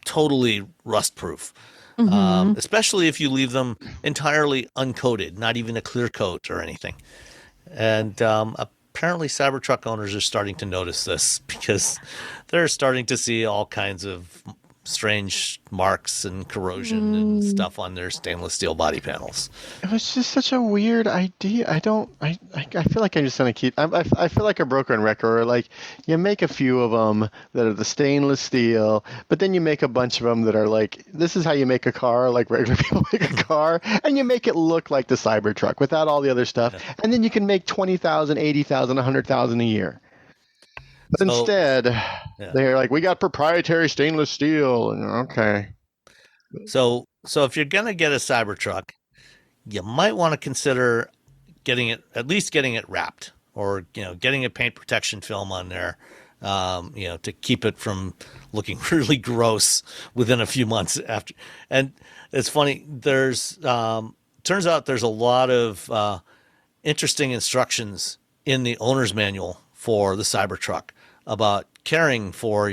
totally rust proof. Especially if you leave them entirely uncoated, not even a clear coat or anything. And apparently Cybertruck owners are starting to notice this because they're starting to see all kinds of strange marks and corrosion and stuff on their stainless steel body panels. It was just such a weird idea. I feel like I'm just going to keep, I feel like a broken record. Like you make a few of them that are the stainless steel, but then you make a bunch of them that are like, this is how you make a car, like regular people make a car, and you make it look like the Cybertruck without all the other stuff. Yeah. And then you can make 20,000, 80,000, 100,000 a year. But instead, they're like, we got proprietary stainless steel. And, okay. So if you're going to get a Cybertruck, you might want to consider at least getting it wrapped or, getting a paint protection film on there, to keep it from looking really gross within a few months after. And it's funny, turns out there's a lot of interesting instructions in the owner's manual for the Cybertruck about caring for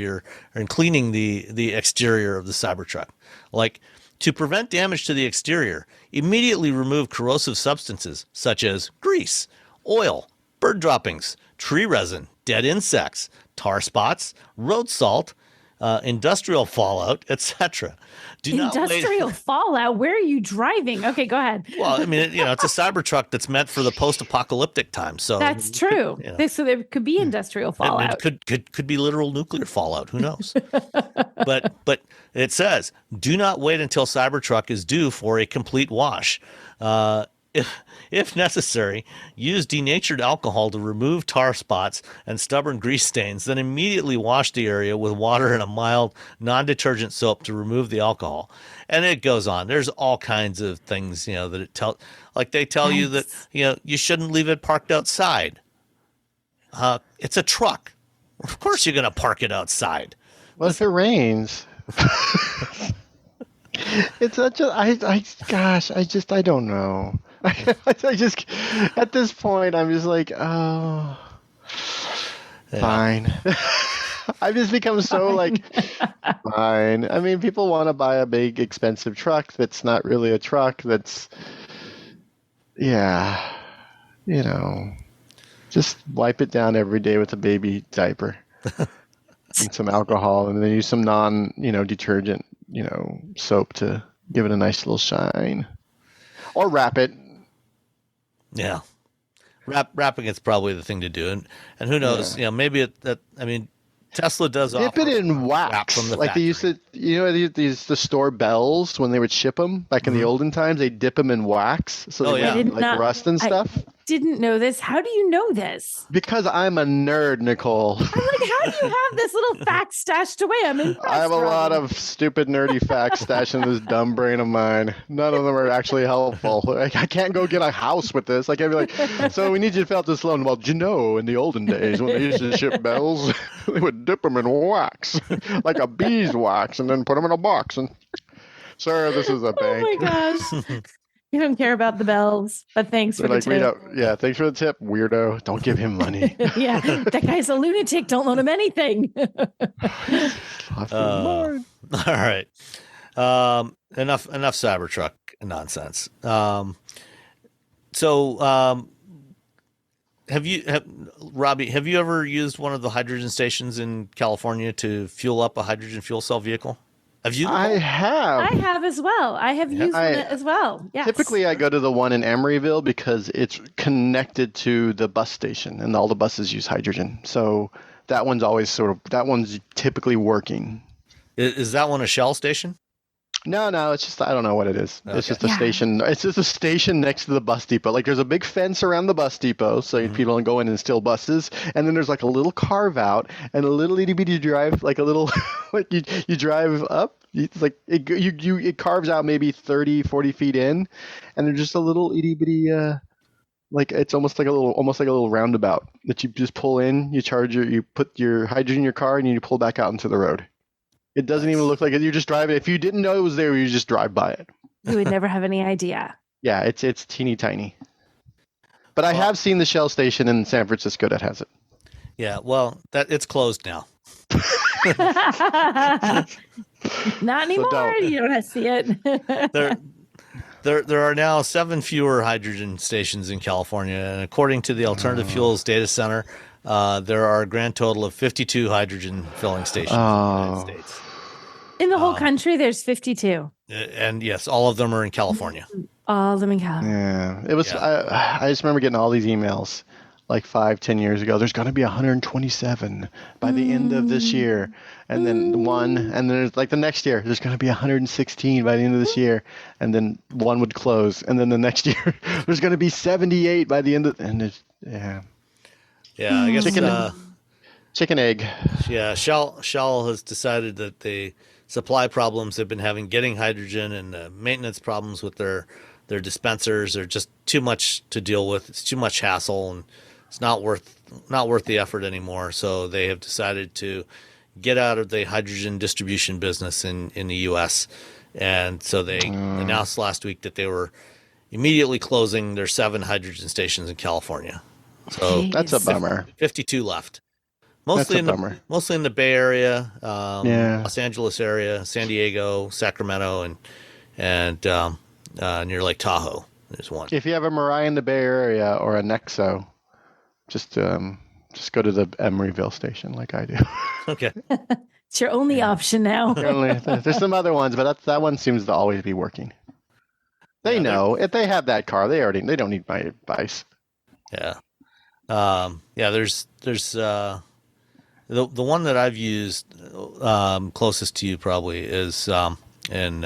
and cleaning the exterior of the Cybertruck. Like, to prevent damage to the exterior, immediately remove corrosive substances such as grease, oil, bird droppings, tree resin, dead insects, tar spots, road salt, industrial fallout, etc. Industrial fallout? Where are you driving? Okay, go ahead. Well, I mean, it's a Cybertruck that's meant for the post-apocalyptic time. So that's true. So there could be industrial fallout. Could be literal nuclear fallout. Who knows? but it says, do not wait until Cybertruck is due for a complete wash. If necessary, use denatured alcohol to remove tar spots and stubborn grease stains, then immediately wash the area with water and a mild non-detergent soap to remove the alcohol. And it goes on. There's all kinds of things, that it they tell you that, you shouldn't leave it parked outside. It's a truck. Of course you're going to park it outside. What if it rains? It's such a, I don't know. I just, at this point, I'm just like, oh, fine. I've just become so fine. I mean, people want to buy a big, expensive truck that's not really a truck. That's, just wipe it down every day with a baby diaper and some alcohol, and then use some detergent, soap to give it a nice little shine, or wrap it. Yeah, wrapping it's probably the thing to do, and who knows? Maybe Tesla does dip it in wax, from the like factory. they used to. The store bells when they would ship them back in the olden times. They dip them in wax so they wouldn't rust and stuff. Didn't know this. How do you know this? Because I'm a nerd, Nicole. I'm like, how do you have this little fact stashed away? I'm impressed. I have a lot of stupid, nerdy facts stashed in this dumb brain of mine. None of them are actually helpful. I can't go get a house with this. I'd be like, so we need you to fill out this loan. Well, in the olden days when they used to ship bells, they would dip them in wax, like a beeswax, and then put them in a box. And, sir, this is a bank. Oh, my gosh. You don't care about the bells, but thanks for the tip. Thanks for the tip, weirdo. Don't give him money. Yeah, that guy's a lunatic. Don't loan him anything. All right. Enough Cybertruck nonsense. Robbie, have you ever used one of the hydrogen stations in California to fuel up a hydrogen fuel cell vehicle? Have you? I have. I have as well. I have used it as well. Yes. Typically, I go to the one in Emeryville because it's connected to the bus station, and all the buses use hydrogen. So that one's typically working. Is that one a Shell station? No, it's just, I don't know what it is. Okay. It's just a station. It's just a station next to the bus depot. Like, there's a big fence around the bus depot so people don't go in and steal buses. And then there's like a little carve out and a little itty bitty drive, like a little, like you drive up. It's like it carves out maybe 30, 40 feet in, and there's just a little itty bitty, like it's almost like a little roundabout that you just pull in. You put your hydrogen in your car, and you pull back out into the road. It doesn't even look like it. You're just driving. If you didn't know it was there, you just drive by it. You would never have any idea. Yeah, it's teeny tiny. But I have seen the Shell station in San Francisco that has it. Yeah, well, it's closed now. Not anymore. So you don't have to see it. There are now 7 fewer hydrogen stations in California, and according to the Alternative Fuels Data Center, there are a grand total of 52 hydrogen filling stations in the United States. In the whole country, there's 52. And yes, all of them are in California. All of them in California. Yeah, it was. Yeah. I just remember getting all these emails like 5-10 years ago. There's going to be 127 by the end of this year, and then one, and then there's like the next year there's going to be 116 by the end of this year, and then one would close, and then the next year there's going to be 78 by the end of, and it's, yeah, I guess chicken egg. Yeah, Shell has decided that the supply problems they've been having getting hydrogen and the maintenance problems with their dispensers are just too much to deal with. It's too much hassle, and it's not worth the effort anymore. So they have decided to get out of the hydrogen distribution business in the U.S. And so they announced last week that they were immediately closing their 7 hydrogen stations in California. So that's a bummer. 52 left. Mostly in the Bay Area, Los Angeles area, San Diego, Sacramento, and near Lake Tahoe. There's one. If you have a Mariah in the Bay Area or a Nexo, just go to the Emeryville station like I do. Okay. It's your only option now. There's some other ones, but that one seems to always be working. They know if they have that car, they don't need my advice. Yeah. There's the one that I've used closest to you probably is in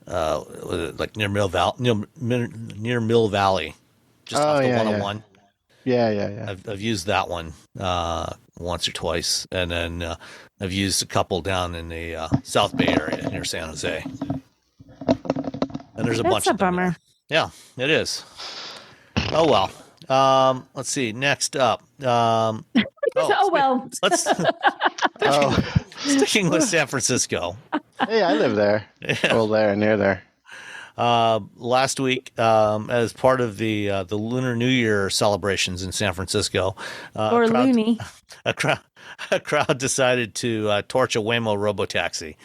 like near Mill Valley, just off the 101. Yeah. I've used that one once or twice, and then I've used a couple down in the South Bay area near San Jose. And there's a bunch of them. That's a bummer. Yeah, it is. Oh well. Let's see. Next up. Let's sticking with San Francisco. Hey, I live there. Yeah. Well, near there. Last week, as part of the Lunar New Year celebrations in San Francisco, a crowd decided to torch a Waymo robotaxi.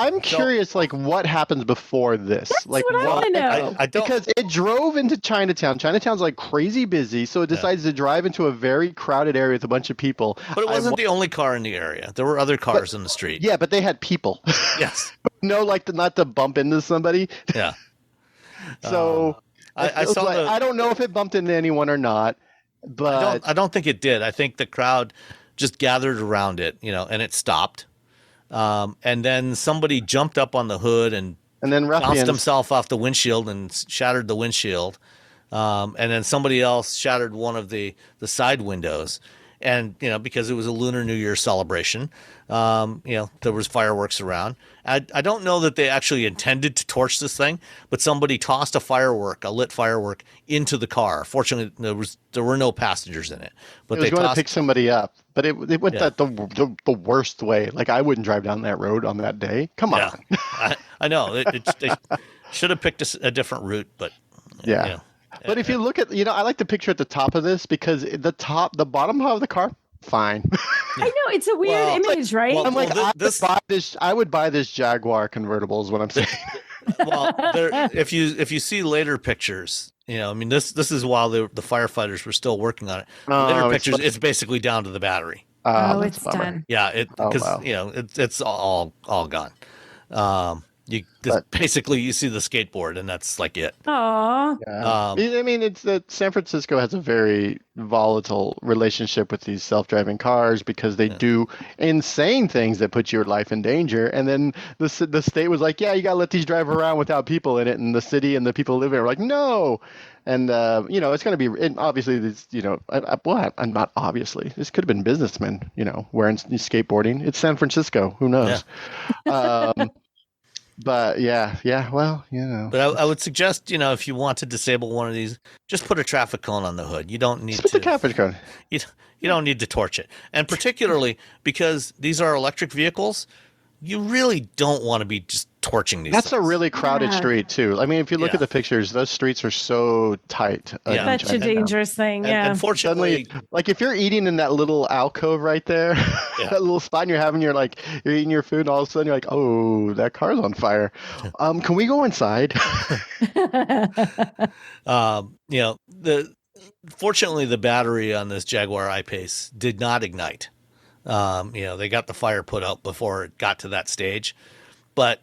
I'm curious, like, what happens before this? That's like, what I want to know. Because it drove into Chinatown. Chinatown's like crazy busy, so it decides to drive into a very crowded area with a bunch of people. But it wasn't the only car in the area. There were other cars in the street. Yeah, but they had people. Yes. No, like not to bump into somebody. Yeah. So I don't know if it bumped into anyone or not, but I don't think it did. I think the crowd just gathered around it, and it stopped. And then somebody jumped up on the hood and then bounced himself off the windshield and shattered the windshield. And then somebody else shattered one of the side windows. And, because it was a Lunar New Year celebration, there was fireworks around. I don't know that they actually intended to torch this thing, but somebody tossed a lit firework into the car. Fortunately, there were no passengers in it. But they going to pick somebody up. But it went the worst way. Like, I wouldn't drive down that road on that day. Come on. I know. They should have picked a different route, but yeah. But if you look at, I like the picture at the top of this because the bottom half of the car, fine. I know, it's a weird image, right? I'm like, I would buy this Jaguar convertible is what I'm saying. Well, if you see later pictures, this is while the firefighters were still working on it. Later pictures, it's basically down to the battery. It's done. Yeah, it's all gone. Basically you see the skateboard and that's like it. Aww. Yeah. It's that San Francisco has a very volatile relationship with these self-driving cars because they do insane things that put your life in danger. And then the state was like, yeah, you got to let these drive around without people in it. And the city and the people living are like, no. And, it's going to be, and obviously, this, I'm not obviously. This could have been businessmen, wearing skateboarding. It's San Francisco. Who knows? Yeah. But well, But I would suggest, if you want to disable one of these, just put a traffic cone on the hood. You don't need put the traffic cone. You don't need to torch it. And particularly because these are electric vehicles, you really don't want to be just torching these That's things. A really crowded street, too. If you look at the pictures, those streets are so tight. Such a dangerous thing, And unfortunately, like if you're eating in that little alcove right there, that little spot and you're eating your food, and all of a sudden you're like, oh, that car's on fire. Can we go inside? Fortunately, the battery on this Jaguar I-Pace did not ignite. They got the fire put out before it got to that stage. But,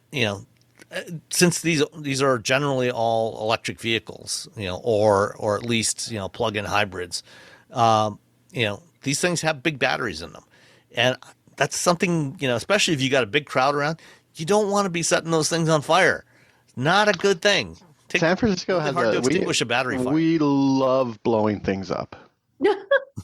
since these are generally all electric vehicles, or at least, plug-in hybrids, these things have big batteries in them. And that's something, especially if you got a big crowd around, you don't want to be setting those things on fire. Not a good thing. San Francisco has hard to extinguish a battery fire. We love blowing things up.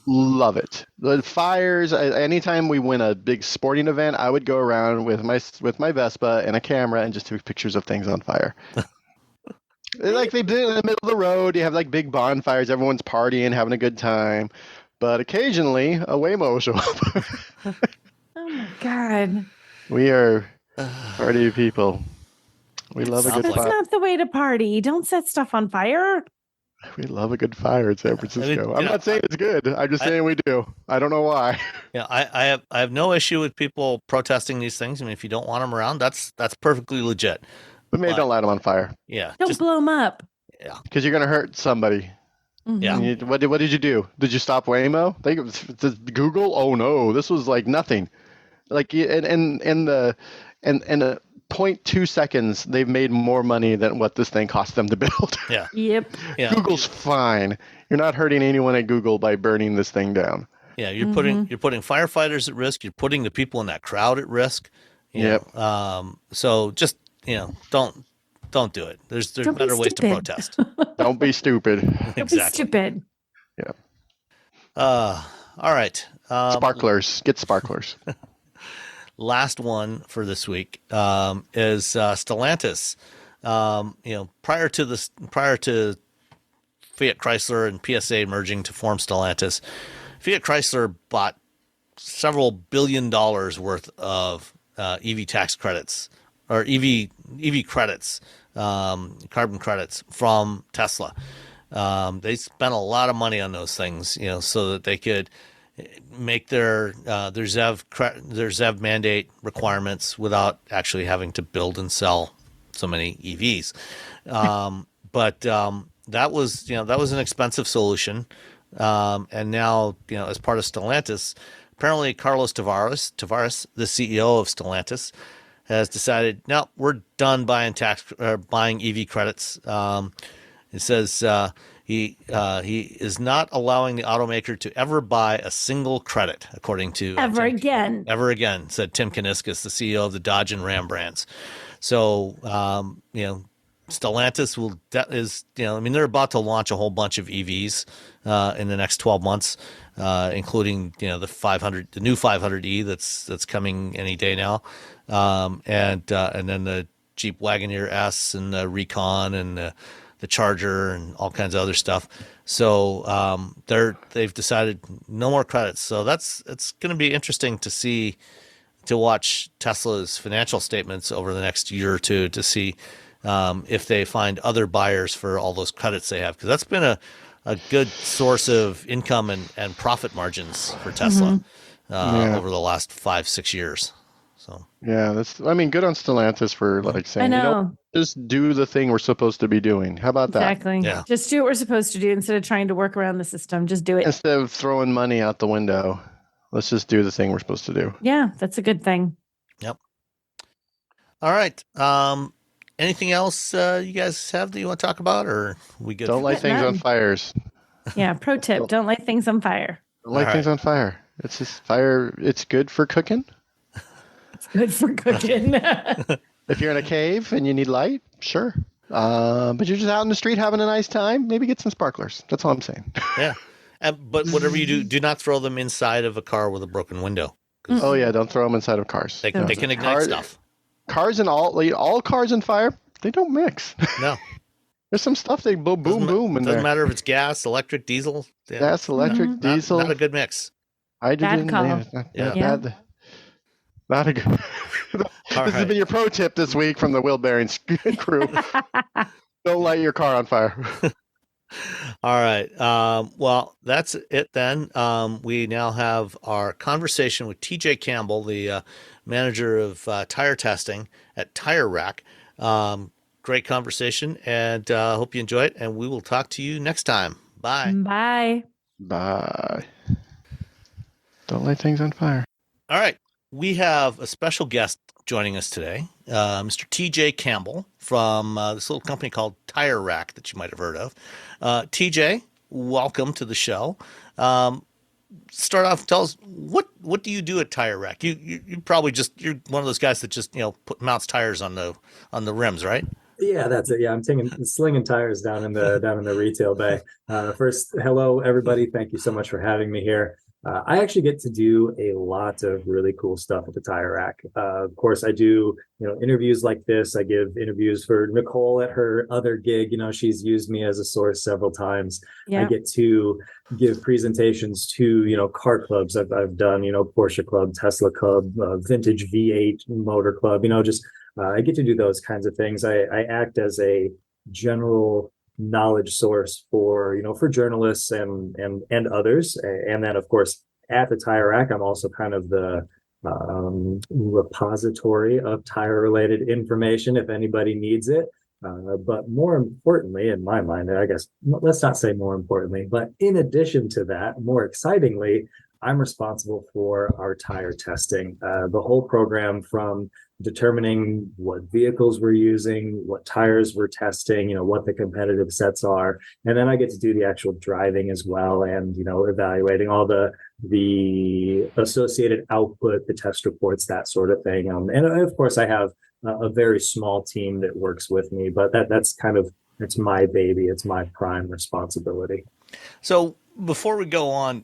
Love it. The fires. Anytime we win a big sporting event, I would go around with my Vespa and a camera and just take pictures of things on fire. Like they did in the middle of the road. You have like big bonfires. Everyone's partying, having a good time. But occasionally, a Waymo will show up. Oh my God. We are party people. We love a good fire. That's not the way to party. Don't set stuff on fire. We love a good fire in San Francisco. I'm not saying it's good. I'm just saying we do. I don't know why. Yeah, I have no issue with people protesting these things. If you don't want them around, that's perfectly legit. But maybe don't light them on fire. Yeah. Don't blow them up. Yeah. Because you're going to hurt somebody. Yeah. What did you do? Did you stop Waymo? Google? Oh no, this was like nothing. Like in the 0.2 seconds, they've made more money than what this thing cost them to build. Yeah. Yep. Yeah. Google's fine. You're not hurting anyone at Google by burning this thing down. Yeah, you're putting firefighters at risk. You're putting the people in that crowd at risk. Yep. So just don't do it. There's better ways to protest. Don't be stupid. Don't be stupid. Yeah. All right. Sparklers. Get sparklers. Last one for this week is Stellantis. Prior to Fiat Chrysler and PSA merging to form Stellantis, Fiat Chrysler bought several $1 billion worth of EV tax credits or EV credits, carbon credits from Tesla. They spent a lot of money on those things, so that they could make their ZEV mandate requirements without actually having to build and sell so many EVs. But that was an expensive solution. And now, as part of Stellantis, apparently Carlos Tavares, the CEO of Stellantis, has decided, no, we're done buying EV credits. It says he is not allowing the automaker to ever buy a single credit, according to ever again, said Tim Kuniskis, the CEO of the Dodge and Ram brands. So, Stellantis they're about to launch a whole bunch of EVs in the next 12 months, including the new 500e that's coming any day now, and then the Jeep Wagoneer S and the Recon and the Charger and all kinds of other stuff. So they've decided no more credits. So it's going to be interesting to watch Tesla's financial statements over the next year or two to see if they find other buyers for all those credits they have, because that's been a good source of income and profit margins for Tesla over the last 5-6 years. So yeah, good on Stellantis for saying, just do the thing we're supposed to be doing. How about that? Exactly. Yeah. Just do what we're supposed to do instead of trying to work around the system. Just do it. Instead of throwing money out the window, let's just do the thing we're supposed to do. Yeah, that's a good thing. Yep. All right. Anything else you guys have that you want to talk about, or we good? Don't light things on fires. Yeah, pro tip, don't light things on fire. Don't light things on fire. It's just fire. It's good for cooking. It's good for cooking. If you're in a cave and you need light, sure. But you're just out in the street having a nice time, maybe get some sparklers. That's all I'm saying. Yeah. But whatever you do not throw them inside of a car with a broken window. Oh, yeah, don't throw them inside of cars. They can ignite stuff. Cars and all cars and fire, they don't mix. No. There's some stuff they boom. Doesn't matter if it's gas, electric, diesel. Yeah. Gas, electric, diesel. Not a good mix. Hydrogen. Bad call. Not a good. This has been your pro tip this week from the Wheel Bearings crew. Don't light your car on fire. All right. Well, that's it then. We now have our conversation with TJ Campbell, the manager of tire testing at Tire Rack. Great conversation, and hope you enjoy it. And we will talk to you next time. Bye. Bye. Bye. Don't light things on fire. All right. We have a special guest joining us today, Mr. TJ Campbell from this little company called Tire Rack that you might have heard of. TJ, welcome to the show. Start off, tell us what do you do at Tire Rack? You probably you're one of those guys that just mounts tires on the rims, right? Yeah, that's it. Yeah, I'm slinging tires down in the retail bay. First, hello everybody. Thank you so much for having me here. I actually get to do a lot of really cool stuff at the Tire Rack. Of course, I do, interviews like this. I give interviews for Nicole at her other gig. She's used me as a source several times. Yeah. I get to give presentations to, car clubs. I've done, Porsche Club, Tesla Club, Vintage V8 Motor Club, I get to do those kinds of things. I act as a general knowledge source for journalists and others, and then of course at the Tire Rack I'm also kind of the repository of tire related information if anybody needs it. But more importantly, in my mind, I guess, let's not say more importantly, but in addition to that, more excitingly, I'm responsible for our tire testing, the whole program from determining what vehicles we're using, what tires we're testing, what the competitive sets are. And then I get to do the actual driving as well, and, evaluating all the associated output, the test reports, that sort of thing. And of course, I have a very small team that works with me, but that's it's my baby. It's my prime responsibility. So before we go on,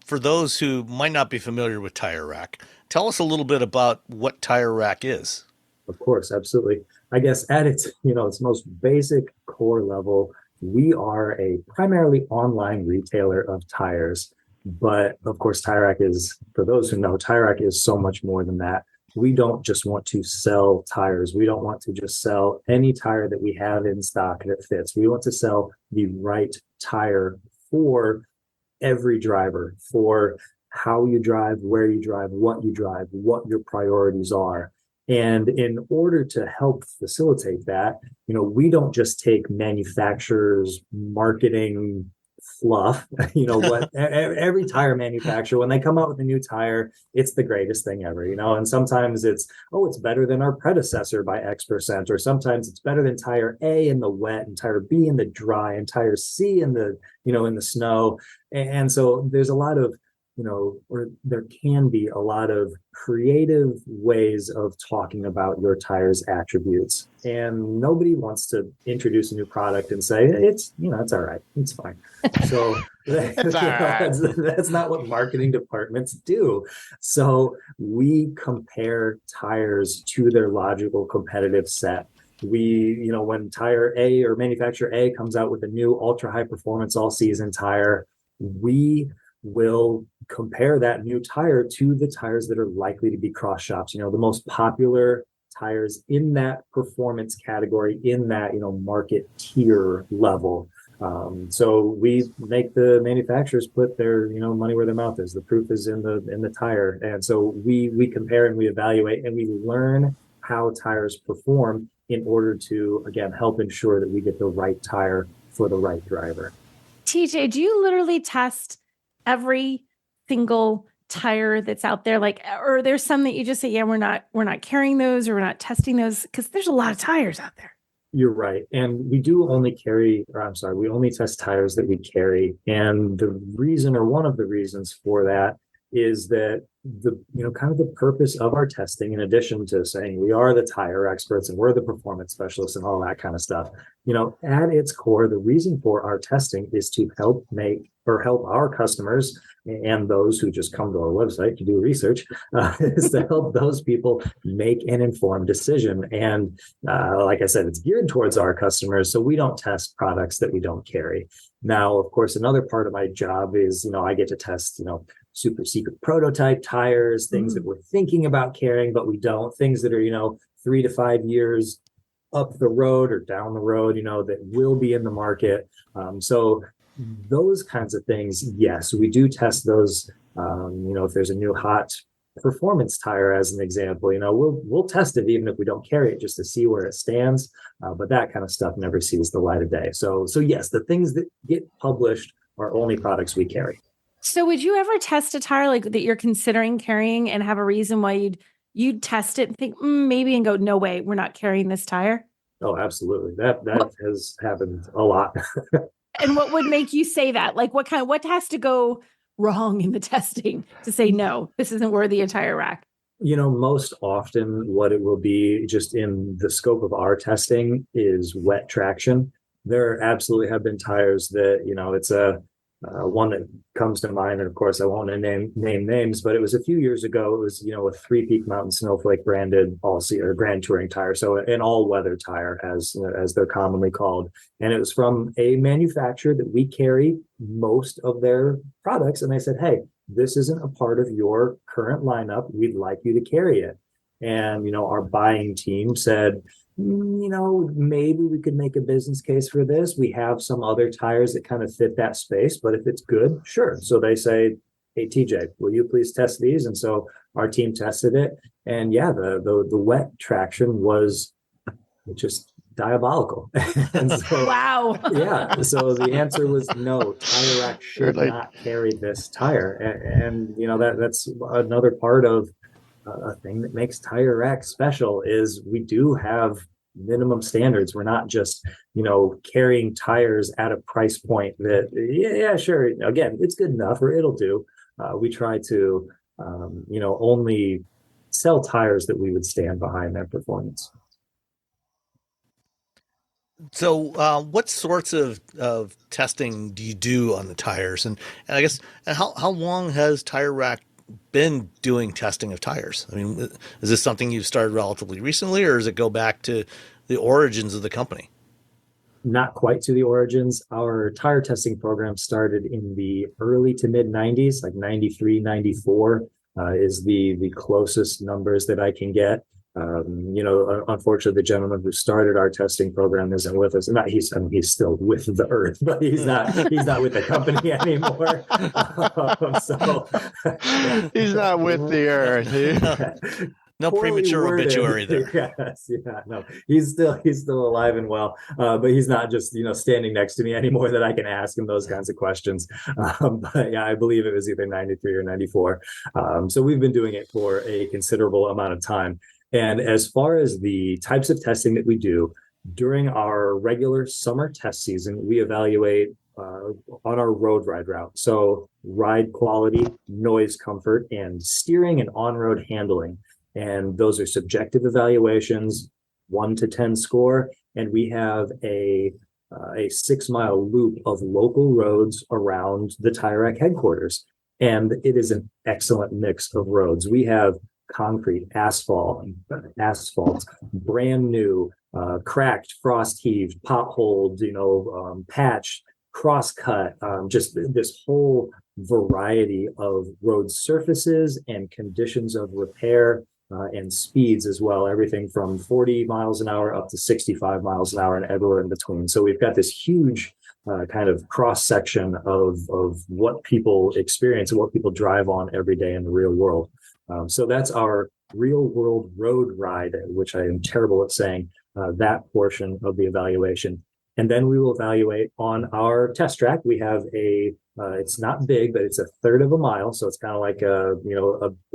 for those who might not be familiar with Tire Rack, tell us a little bit about what Tire Rack is. Of course, absolutely. I guess at its most basic core level, we are a primarily online retailer of tires. But of course, Tire Rack is, for those who know, Tire Rack is so much more than that. We don't just want to sell tires. We don't want to just sell any tire that we have in stock that fits. We want to sell the right tire for every driver, for how you drive, where you drive, what your priorities are. And in order to help facilitate that, we don't just take manufacturers' marketing fluff. What every tire manufacturer, when they come out with a new tire, it's the greatest thing ever, and sometimes it's better than our predecessor by X%, or sometimes it's better than tire A in the wet and tire B in the dry and tire C in the in the snow. And so there's a lot of or there can be a lot of creative ways of talking about your tire's attributes. And nobody wants to introduce a new product and say, it's all right, it's fine. So that's not what marketing departments do. So we compare tires to their logical competitive set. We, when tire A or manufacturer A comes out with a new ultra high performance all season tire, we will compare that new tire to the tires that are likely to be cross shops, the most popular tires in that performance category, in that market tier level. So we make the manufacturers put their money where their mouth is. The proof is in the tire. And so we compare and we evaluate and we learn how tires perform in order to, again, help ensure that we get the right tire for the right driver. TJ, do you literally test every single tire that's out there? Or there's some that you just say, yeah, we're not carrying those, or we're not testing those, because there's a lot of tires out there. You're right. And we only test tires that we carry. And the reason, or one of the reasons for that, is that the purpose of our testing, in addition to saying we are the tire experts and we're the performance specialists and all that kind of stuff, at its core, the reason for our testing is to help our customers and those who just come to our website to do research, is to help those people make an informed decision. And like I said, it's geared towards our customers. So we don't test products that we don't carry. Now, of course, another part of my job is, I get to test, super secret prototype tires, things that we're thinking about carrying, but we don't, things that are, 3 to 5 years up the road or down the road, that will be in the market. So those kinds of things, yes, we do test those. If there's a new hot performance tire, as an example, we'll test it even if we don't carry it, just to see where it stands. But that kind of stuff never sees the light of day. So yes, the things that get published are only products we carry. So would you ever test a tire that you're considering carrying and have a reason why you'd test it and think maybe, and go, no way, we're not carrying this tire? Oh, absolutely. That has happened a lot. And what would make you say that? What has to go wrong in the testing to say, no, this isn't worthy of Tire Rack? Most often what it will be, just in the scope of our testing, is wet traction. There absolutely have been tires that, it's one that comes to mind, and of course I won't name names, but it was a few years ago. It was a Three Peak Mountain Snowflake branded Grand Touring tire, so an all-weather tire as they're commonly called, and it was from a manufacturer that we carry most of their products, and they said, hey, this isn't a part of your current lineup, we'd like you to carry it. And our buying team said, maybe we could make a business case for this. We have some other tires that kind of fit that space, but if it's good, sure. So they say, hey, TJ, will you please test these? And so our team tested it. And yeah, the wet traction was just diabolical. And so, wow. Yeah. So the answer was no, tire rack should not carry this tire. And that's another part of a thing that makes tire rack special is we do have minimum standards. We're not just, carrying tires at a price point that, yeah, sure. Again, it's good enough or it'll do. We try to, only sell tires that we would stand behind their performance. So what sorts of testing do you do on the tires? And I guess, how long has Tire Rack been doing testing of tires? I mean, is this something you've started relatively recently, or does it go back to the origins of the company? Not quite to the origins. Our tire testing program started in the early to mid 90s, like 93, 94 is the closest numbers that I can get. Unfortunately, the gentleman who started our testing program isn't with us. He's still with the Earth, but he's not with the company anymore. He's not with the Earth. No premature obituary there. Yes, yeah, no, he's still alive and well, but he's not just standing next to me anymore that I can ask him those kinds of questions. But yeah, I believe it was either 93 or 94. So we've been doing it for a considerable amount of time. And as far as the types of testing that we do during our regular summer test season, we evaluate on our road ride route. So ride quality, noise comfort, and steering and on-road handling. And those are subjective evaluations, 1 to 10 score. And we have a 6-mile loop of local roads around the Tire Rack headquarters. And it is an excellent mix of roads. We have concrete, asphalt, brand new, cracked, frost heaved, potholed, patched, cross cut, just this whole variety of road surfaces and conditions of repair and speeds as well. Everything from 40 miles an hour up to 65 miles an hour and everywhere in between. So we've got this huge kind of cross section of what people experience and what people drive on every day in the real world. So that's our real world road ride, which I am terrible at saying, that portion of the evaluation. And then we will evaluate on our test track. We have it's not big, but it's 1/3 of a mile. So it's kind of like a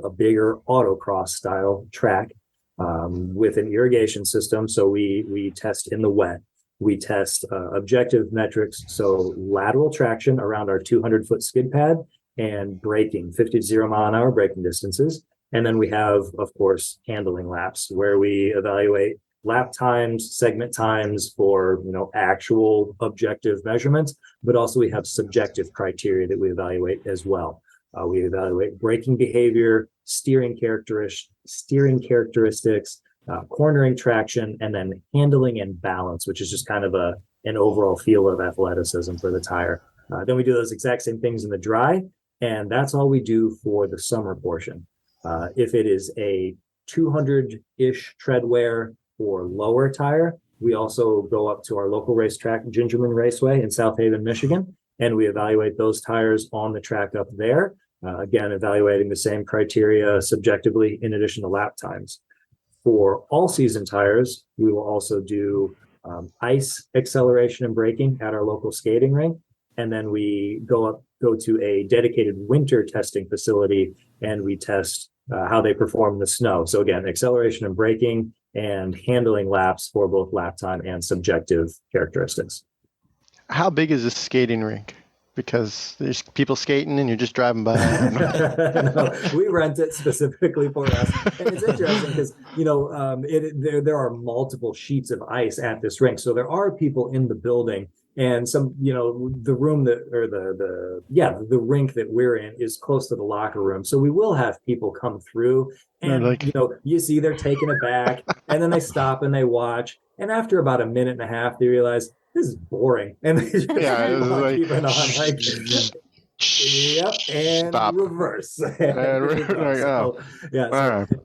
bigger autocross style track with an irrigation system. So we test in the wet. We test objective metrics. So lateral traction around our 200-foot skid pad and braking, 50 to 0 mile an hour braking distances. And then we have, of course, handling laps where we evaluate lap times, segment times for, actual objective measurements, but also we have subjective criteria that we evaluate as well. We evaluate braking behavior, steering characteristics, cornering traction, and then handling and balance, which is just kind of an overall feel of athleticism for the tire. Then we do those exact same things in the dry, and that's all we do for the summer portion. If it is a 200-ish tread wear or lower tire, we also go up to our local racetrack, Gingerman Raceway in South Haven, Michigan, and we evaluate those tires on the track up there. Again, evaluating the same criteria subjectively in addition to lap times. For all season tires, we will also do ice acceleration and braking at our local skating rink. And then we go to a dedicated winter testing facility and we test how they perform in the snow. So again, acceleration and braking and handling laps for both lap time and subjective characteristics. How big is this skating rink? Because there's people skating and you're just driving by. No, we rent it specifically for us. And it's interesting because, there are multiple sheets of ice at this rink. So there are people in the building. And some, the room the rink that we're in is close to the locker room. So we will have people come through and, you see they're taking it back and then they stop and they watch. And after about a minute and a half, they realize this is boring. And they just keep it on yep, and stop. Reverse.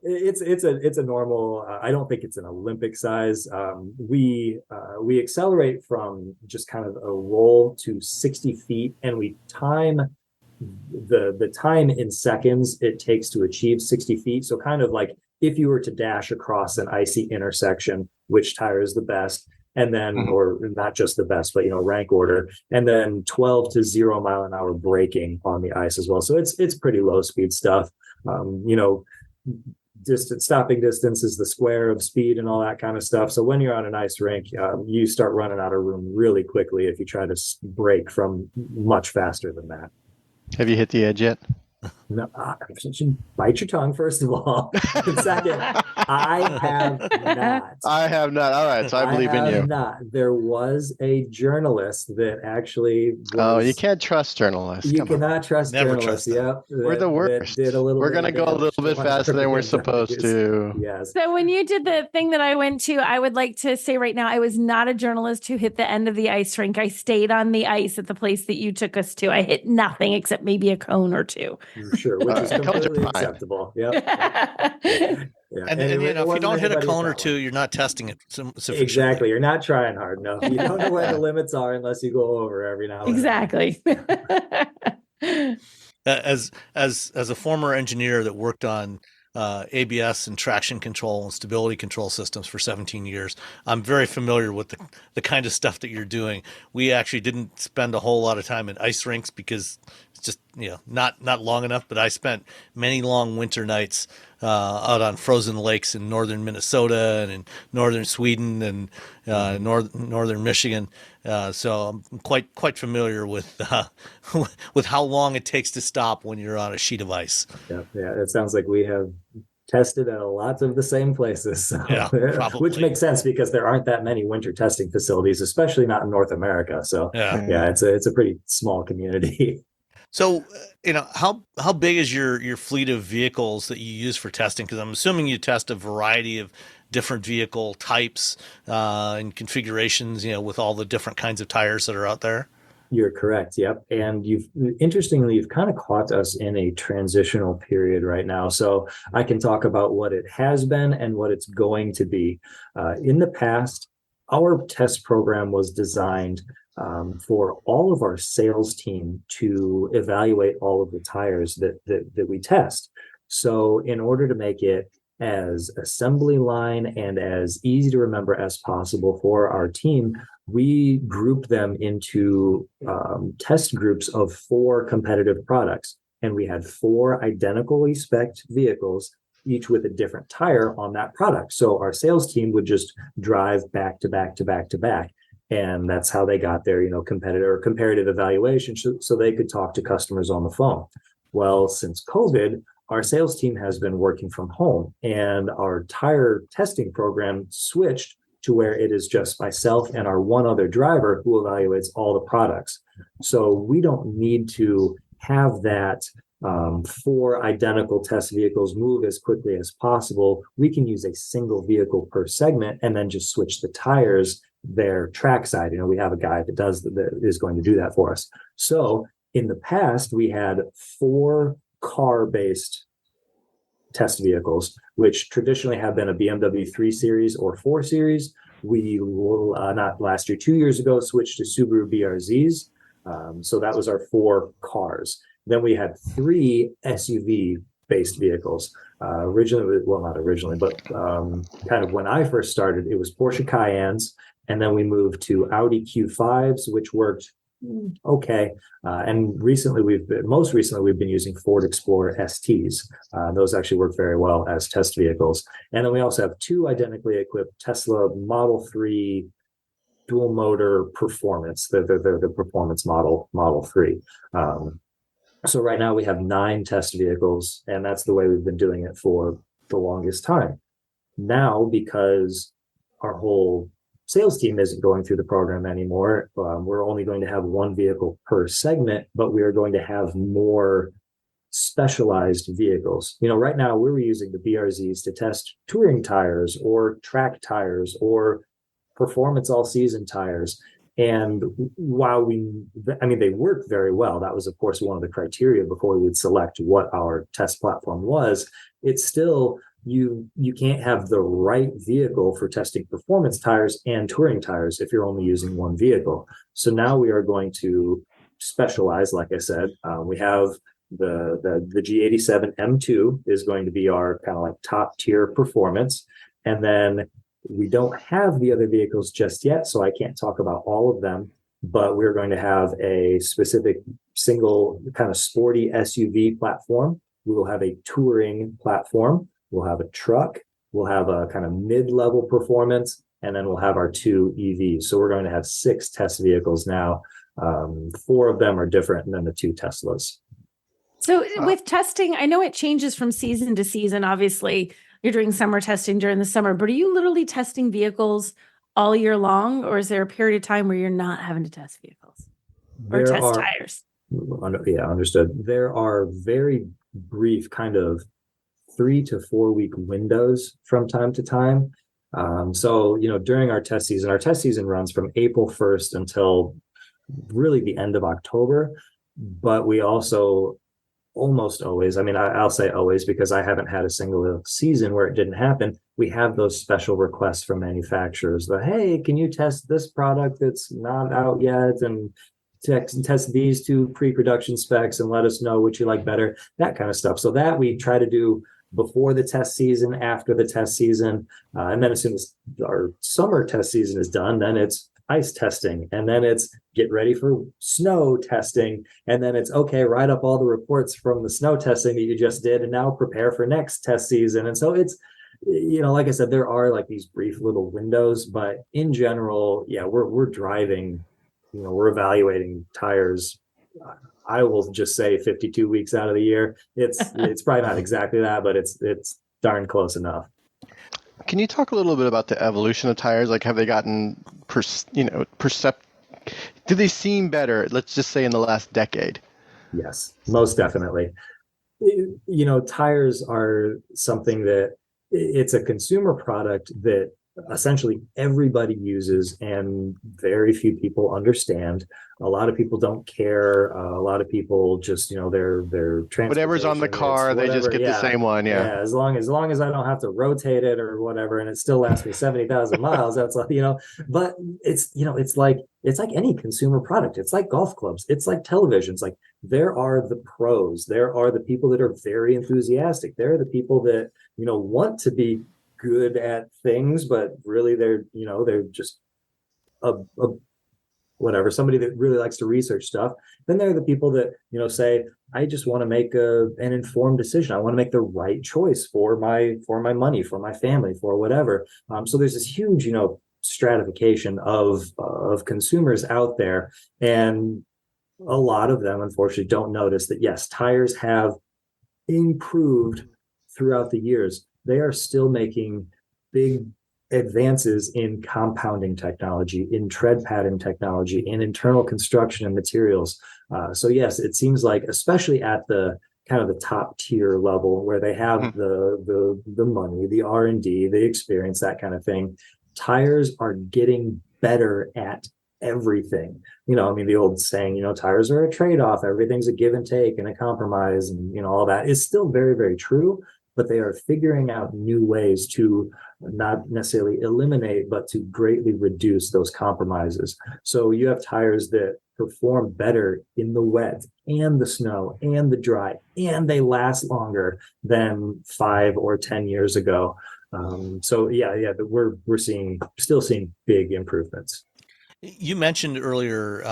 It's a normal. I don't think it's an Olympic size. We accelerate from just kind of a roll to 60 feet, and we time the time in seconds it takes to achieve 60 feet. So kind of like if you were to dash across an icy intersection, which tire is the best? and then, or not just the best, but, rank order, and then 12 to 0 mile an hour braking on the ice as well. So it's pretty low speed stuff. Stopping distance is the square of speed and all that kind of stuff. So when you're on an ice rink, you start running out of room really quickly if you try to brake from much faster than that. Have you hit the edge yet? No, bite your tongue, first of all. And second, I have not. I have not. All right, so I believe in you. Not. There was a journalist that actually you can't trust journalists. You cannot trust journalists. Yep. We're the worst. We're going to go a little bit faster than we're supposed to. Yes. So when you did the thing that I went to, I would like to say right now, I was not a journalist who hit the end of the ice rink. I stayed on the ice at the place that you took us to. I hit nothing except maybe a cone or two. Sure, which is completely acceptable. Yep. Yeah. And if you don't hit a cone or two, you're not testing it sufficiently. Exactly. You're not trying hard enough. You don't know where the limits are unless you go over every now and exactly. then. As a former engineer that worked on ABS and traction control and stability control systems for 17 years, I'm very familiar with the kind of stuff that you're doing. We actually didn't spend a whole lot of time in ice rinks because it's just not long enough, but I spent many long winter nights out on frozen lakes in northern Minnesota and in northern Sweden and northern Michigan. So I'm quite familiar with how long it takes to stop when you're on a sheet of ice. Yeah, it sounds like we have tested at a lot of the same places. So, yeah, probably. Which makes sense because there aren't that many winter testing facilities, especially not in North America. So it's a pretty small community. So, how big is your fleet of vehicles that you use for testing? Because I'm assuming you test a variety of different vehicle types and configurations, with all the different kinds of tires that are out there. You're correct. Yep. And you've kind of caught us in a transitional period right now. So I can talk about what it has been and what it's going to be. In the past, our test program was designed for all of our sales team to evaluate all of the tires that we test. So in order to make it as assembly line and as easy to remember as possible for our team, we group them into test groups of 4 competitive products. And we had 4 identically spec'd vehicles, each with a different tire on that product. So our sales team would just drive back to back to back to back. And that's how they got their, comparative evaluation so they could talk to customers on the phone. Well, since COVID, our sales team has been working from home and our tire testing program switched to where it is just myself and our one other driver who evaluates all the products. So we don't need to have that 4 identical test vehicles move as quickly as possible. We can use a single vehicle per segment and then just switch the tires their trackside. We have a guy that is going to do that for us. So in the past, we had 4 car-based test vehicles, which traditionally have been a BMW 3 Series or 4 Series. We will, not last year, 2 years ago, switched to Subaru BRZs. So that was our 4 cars. Then we had 3 SUV-based vehicles. Not originally, but kind of when I first started, it was Porsche Cayennes. And then we moved to Audi Q5s, which worked okay. And most recently, we've been using Ford Explorer STs. Those actually work very well as test vehicles. And then we also have 2 identically equipped Tesla Model 3 dual motor performance. They're the performance Model 3. So right now we have 9 test vehicles, and that's the way we've been doing it for the longest time. Now, because our whole sales team isn't going through the program anymore, we're only going to have 1 vehicle per segment, but we are going to have more specialized vehicles. Right now we're using the BRZs to test touring tires or track tires or performance all season tires. And while they work very well, that was of course one of the criteria before we would select what our test platform was. It's still, you can't have the right vehicle for testing performance tires and touring tires if you're only using 1 vehicle. So now we are going to specialize. Like I said, we have the G87 M2 is going to be our kind of like top tier performance. And then We don't have the other vehicles just yet, so I can't talk about all of them, but we're going to have a specific single kind of sporty SUV platform. We will have a touring platform. We'll have a truck. We'll have a kind of mid-level performance, and then we'll have our 2 EVs. So we're going to have 6 test vehicles now. 4 of them are different than the 2 Teslas. So with testing, I know it changes from season to season. Obviously, you're doing summer testing during the summer, but are you literally testing vehicles all year long, or is there a period of time where you're not having to test vehicles or test tires? Yeah, understood. There are very brief kind of 3 to 4 week windows from time to time. So, during our test season runs from April 1st until really the end of October. But we also almost always, I'll say always because I haven't had a single season where it didn't happen. We have those special requests from manufacturers that, hey, can you test this product that's not out yet and test these 2 pre-production specs and let us know what you like better, that kind of stuff. So that we try to do before the test season, after the test season. And then as soon as our summer test season is done, then it's ice testing, and then it's get ready for snow testing, and then it's okay, write up all the reports from the snow testing that you just did, and now prepare for next test season. And so it's, like I said, there are like these brief little windows, but in general, yeah, we're driving, we're evaluating tires. I will just say 52 weeks out of the year. It's probably not exactly that, but it's darn close enough. Can you talk a little bit about the evolution of tires? Like, have they gotten, do they seem better, let's just say in the last decade? Yes, most definitely. Tires are something that it's a consumer product that essentially everybody uses and very few people understand. A lot of people don't care. A lot of people just, their transportation, whatever's on the car, they just get the same one. Yeah. As long as I don't have to rotate it or whatever, and it still lasts me 70,000 miles, that's like, but it's like any consumer product. It's like golf clubs. It's like televisions. Like, there are the pros. There are the people that are very enthusiastic. There are the people that, want to be good at things, but really they're just somebody that really likes to research stuff. Then there are the people that say, I just want to make an informed decision. I want to make the right choice for my money, for my family, for whatever. So there's this huge stratification of consumers out there, and a lot of them unfortunately don't notice that yes, tires have improved throughout the years. They are still making big advances in compounding technology, in tread pattern technology, in internal construction and materials. So yes, it seems like, especially at the kind of the top tier level where they have the money, the R&D, the experience, that kind of thing, tires are getting better at everything. The old saying, tires are a trade-off, everything's a give and take and a compromise, and all that is still very, very true. But they are figuring out new ways to not necessarily eliminate, but to greatly reduce those compromises. So you have tires that perform better in the wet and the snow and the dry, and they last longer than 5 or 10 years ago. So we're still seeing big improvements. You mentioned earlier,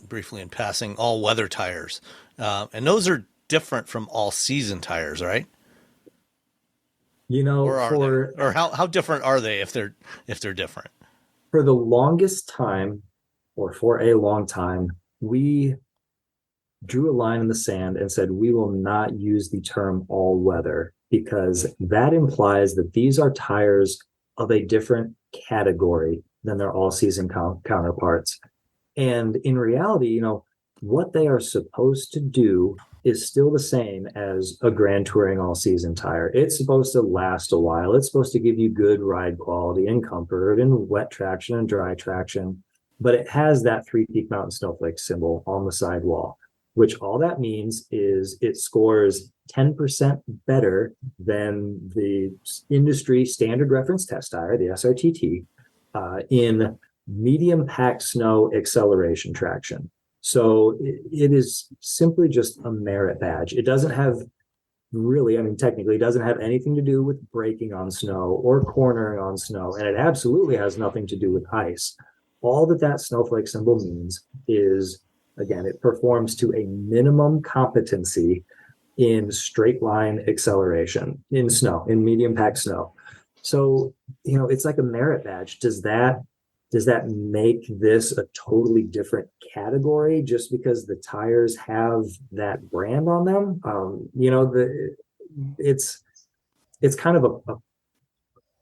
briefly in passing, all-weather tires, and those are different from all-season tires, right? Or how different are they if they're different? For the longest time, or for a long time, we drew a line in the sand and said we will not use the term all weather, because that implies that these are tires of a different category than their all season counterparts. And in reality, what they are supposed to do is still the same as a Grand Touring all-season tire. It's supposed to last a while. It's supposed to give you good ride quality and comfort and wet traction and dry traction. But it has that 3-peak mountain snowflake symbol on the sidewall, which all that means is it scores 10% better than the industry standard reference test tire, the SRTT, in medium packed snow acceleration traction. So it is simply just a merit badge. It doesn't have really, I mean, technically doesn't have anything to do with braking on snow or cornering on snow. And it absolutely has nothing to do with ice. All that snowflake symbol means is, again, it performs to a minimum competency in straight line acceleration in snow, in medium packed snow. So, it's like a merit badge. Does that make this a totally different category just because the tires have that brand on them? It's kind of a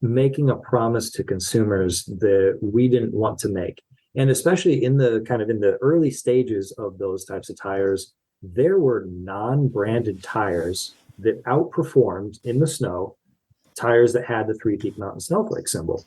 making a promise to consumers that we didn't want to make. And especially in the early stages of those types of tires, there were non-branded tires that outperformed in the snow tires that had the Three Peak Mountain snowflake symbol.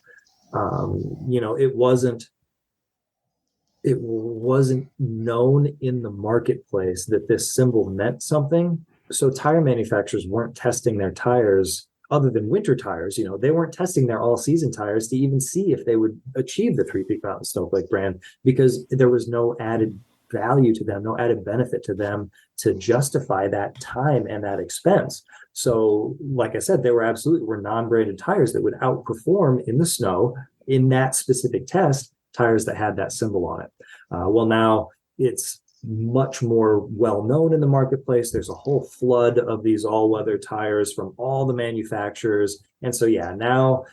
It wasn't known in the marketplace that this symbol meant something. So tire manufacturers weren't testing their tires other than winter tires. They weren't testing their all-season tires to even see if they would achieve the Three Peak Mountain snowflake brand, because there was no added value to them, no added benefit to them to justify that time and that expense. So, like I said, there were non-branded tires that would outperform in the snow in that specific test, tires that had that symbol on it. Well, now it's much more well known in the marketplace. There's a whole flood of these all-weather tires from all the manufacturers. And so, now,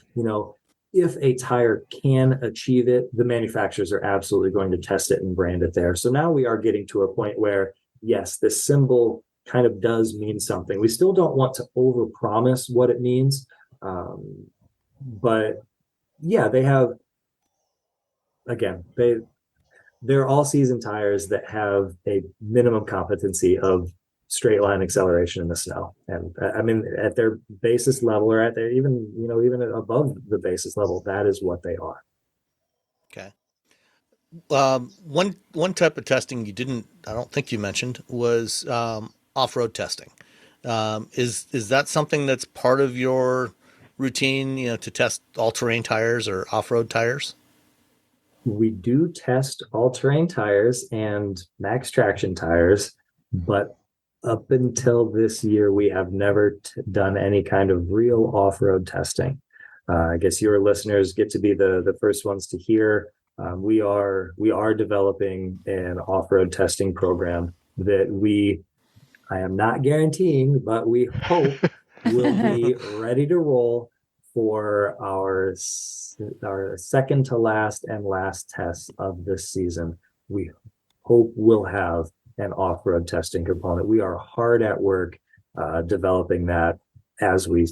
if a tire can achieve it, the manufacturers are absolutely going to test it and brand it there. So now we are getting to a point where, yes, this symbol kind of does mean something. We still don't want to overpromise what it means. But yeah, they have, again, they're all season tires that have a minimum competency of straight line acceleration in the snow. And I mean, at their basis level, or at their even above the basis level, that is what they are. Okay. One type of testing I don't think you mentioned was off-road testing. Is that something that's part of your routine, to test all-terrain tires or off-road tires? We do test all-terrain tires and max traction tires, but up until this year, we have never done any kind of real off-road testing. I guess your listeners get to be the first ones to hear. We are developing an off-road testing program that I am not guaranteeing, but we hope will be ready to roll for our second to last and last test of this season. We hope we'll have an off-road testing component. We are hard at work developing that not as we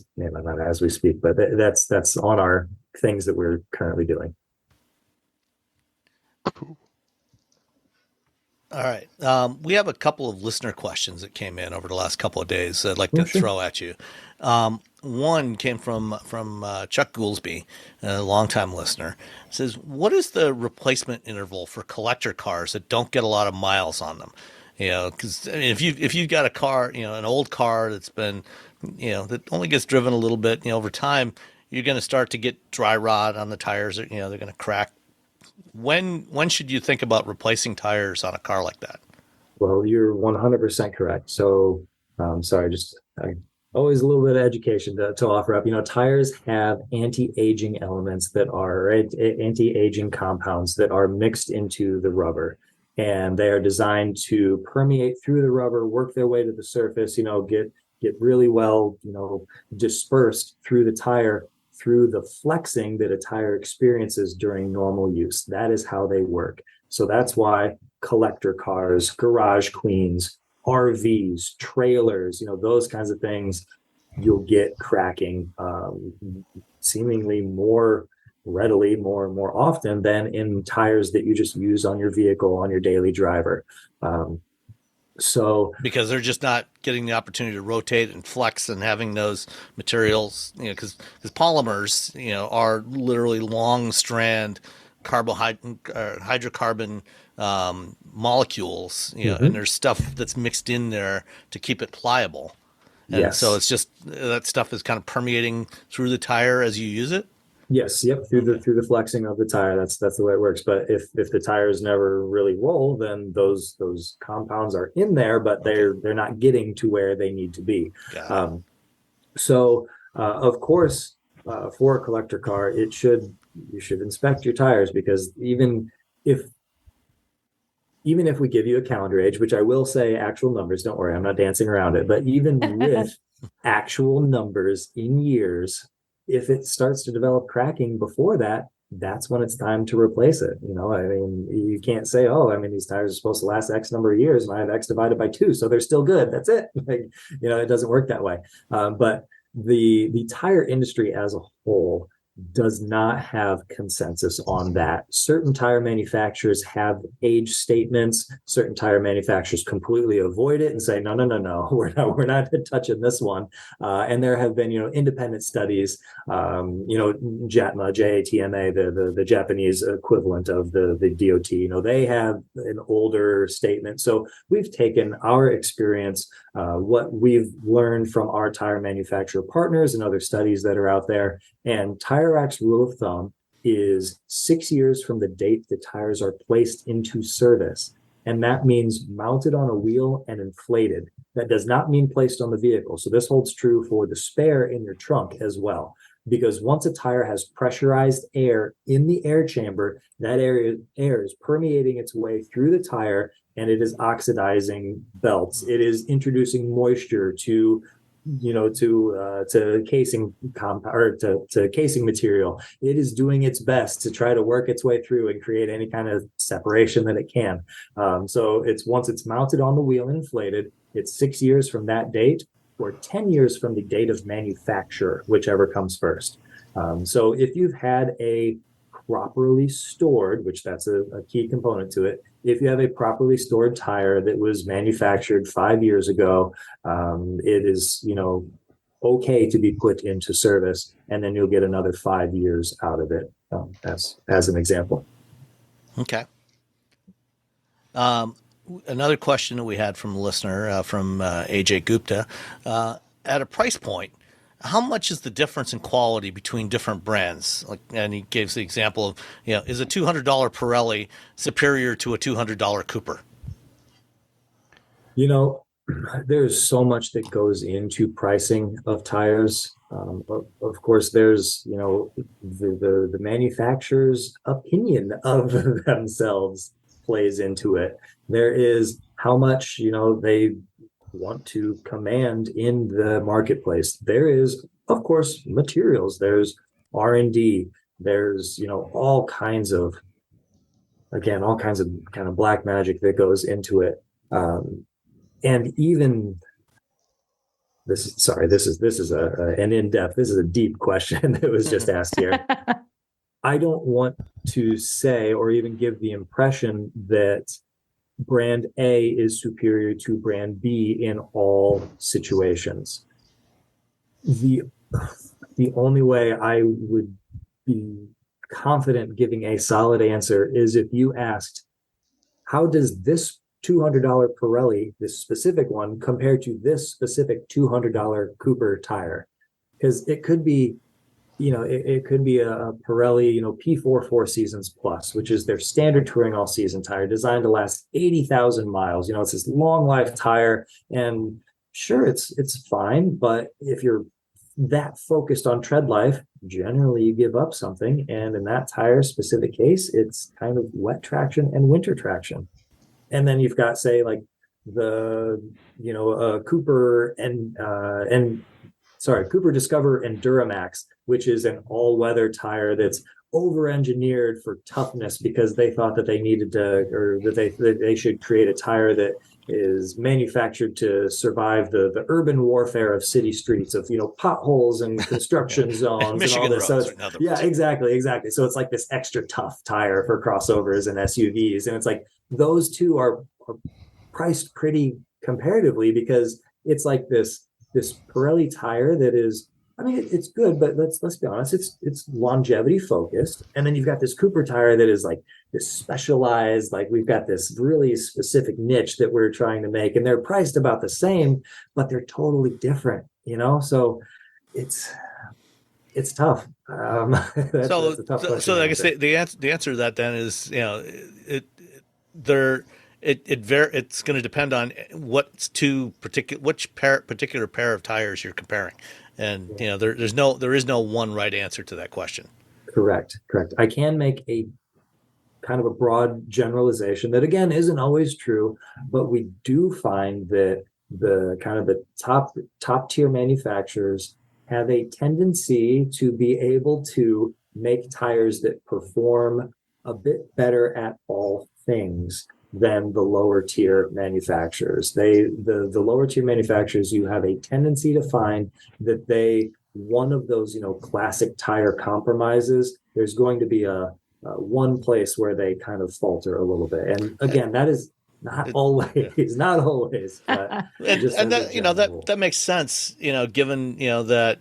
speak, but that's on our things that we're currently doing. Cool. All right. We have a couple of listener questions that came in over the last couple of days I'd like to throw at you. One came from Chuck Goolsby, a longtime listener. It says, what is the replacement interval for collector cars that don't get a lot of miles on them? Because if you've got a car, an old car that's been, that only gets driven a little bit, over time, you're going to start to get dry rot on the tires. They're going to crack. When should you think about replacing tires on a car like that? Well, you're 100% correct. So, always a little bit of education to offer up. Tires have anti-aging elements that are anti-aging compounds that are mixed into the rubber, and they are designed to permeate through the rubber, work their way to the surface, get really well, dispersed through the tire, through the flexing that a tire experiences during normal use. That is how they work. So that's why collector cars, garage queens, RVs, trailers, those kinds of things, you'll get cracking seemingly more readily, more often than in tires that you just use on your vehicle, on your daily driver. So because they're just not getting the opportunity to rotate and flex and having those materials, because polymers, are literally long strand hydrocarbon molecules, and there's stuff that's mixed in there to keep it pliable. And so it's just that stuff is kind of permeating through the tire as you use it. Yes, yep, through the flexing of the tire. That's the way it works. But if the tires never really roll, then those compounds are in there, but they're not getting to where they need to be. So of course, for a collector car, you should inspect your tires, because even if we give you a calendar age, which I will say actual numbers, don't worry, I'm not dancing around it, but even with actual numbers in years, if it starts to develop cracking before that, that's when it's time to replace it. You know, I mean, you can't say, oh, I mean, these tires are supposed to last X number of years and I have X divided by 2, so they're still good. That's it. Like, you know, it doesn't work that way. But the tire industry as a whole does not have consensus on that. Certain tire manufacturers have age statements. Certain tire manufacturers completely avoid it and say, no, we're not touching this one. And there have been, independent studies, JATMA, JATMA, the Japanese equivalent of the DOT, they have an older statement. So we've taken our experience, what we've learned from our tire manufacturer partners and other studies that are out there, and Tire Rack's rule of thumb is 6 years from the date the tires are placed into service. And that means mounted on a wheel and inflated. That does not mean placed on the vehicle. So this holds true for the spare in your trunk as well. Because once a tire has pressurized air in the air chamber, that air is permeating its way through the tire, and it is oxidizing belts. It is introducing moisture to casing to casing material. It is doing its best to try to work its way through and create any kind of separation that it can. So once it's mounted on the wheel and inflated, it's 6 years from that date, or 10 years from the date of manufacture, whichever comes first. So if you've had a properly stored, which that's a key component to it, if you have a properly stored tire that was manufactured 5 years ago, it is, okay to be put into service, and then you'll get another 5 years out of it, as an example. Okay. Another question that we had from a listener, from AJ Gupta, at a price point, how much is the difference in quality between different brands? And he gives the example of, is a $200 Pirelli superior to a $200 Cooper? There's so much that goes into pricing of tires. Of course, there's, the manufacturer's opinion of themselves plays into it. There is how much, they want to command in the marketplace. There is, of course, materials. There's R&D. There's, all kinds of kind of black magic that goes into it. And even this is an in-depth, this is a deep question that was just asked here. I don't want to say or even give the impression that brand A is superior to brand B in all situations. The only way I would be confident giving a solid answer is if you asked, how does this $200 Pirelli, this specific one, compare to this specific $200 Cooper tire? Because it could be, it could be a Pirelli, P4 4 Seasons Plus, which is their standard touring all season tire, designed to last 80,000 miles. It's this long life tire, and sure, it's fine, but if you're that focused on tread life, generally you give up something. And in that tire specific case, it's kind of wet traction and winter traction. And then you've got, say, like the Cooper Cooper Discover and Duramax, which is an all-weather tire that's over-engineered for toughness because they thought that they needed to, or that they should create a tire that is manufactured to survive the urban warfare of city streets, of potholes and construction zones Michigan and all this. roads, So exactly. So it's like this extra tough tire for crossovers and SUVs, and it's like those two are priced pretty comparatively, because it's like this Pirelli tire that is, it's good, but let's be honest, it's longevity focused. And then you've got this Cooper tire that is like this specialized, like we've got this really specific niche that we're trying to make, and they're priced about the same, but they're totally different, So it's It's tough. That's a tough question. So I guess the answer to that then is, it's going to depend on which particular pair of tires you're comparing, and there is no one right answer to that question. Correct. I can make a kind of a broad generalization that again isn't always true, but we do find that the top tier manufacturers have a tendency to be able to make tires that perform a bit better at all things than the lower tier manufacturers. The lower tier manufacturers, you have a tendency to find that one of those classic tire compromises, there's going to be a one place where they kind of falter a little bit. And again, that is not always, but that makes sense, given, that,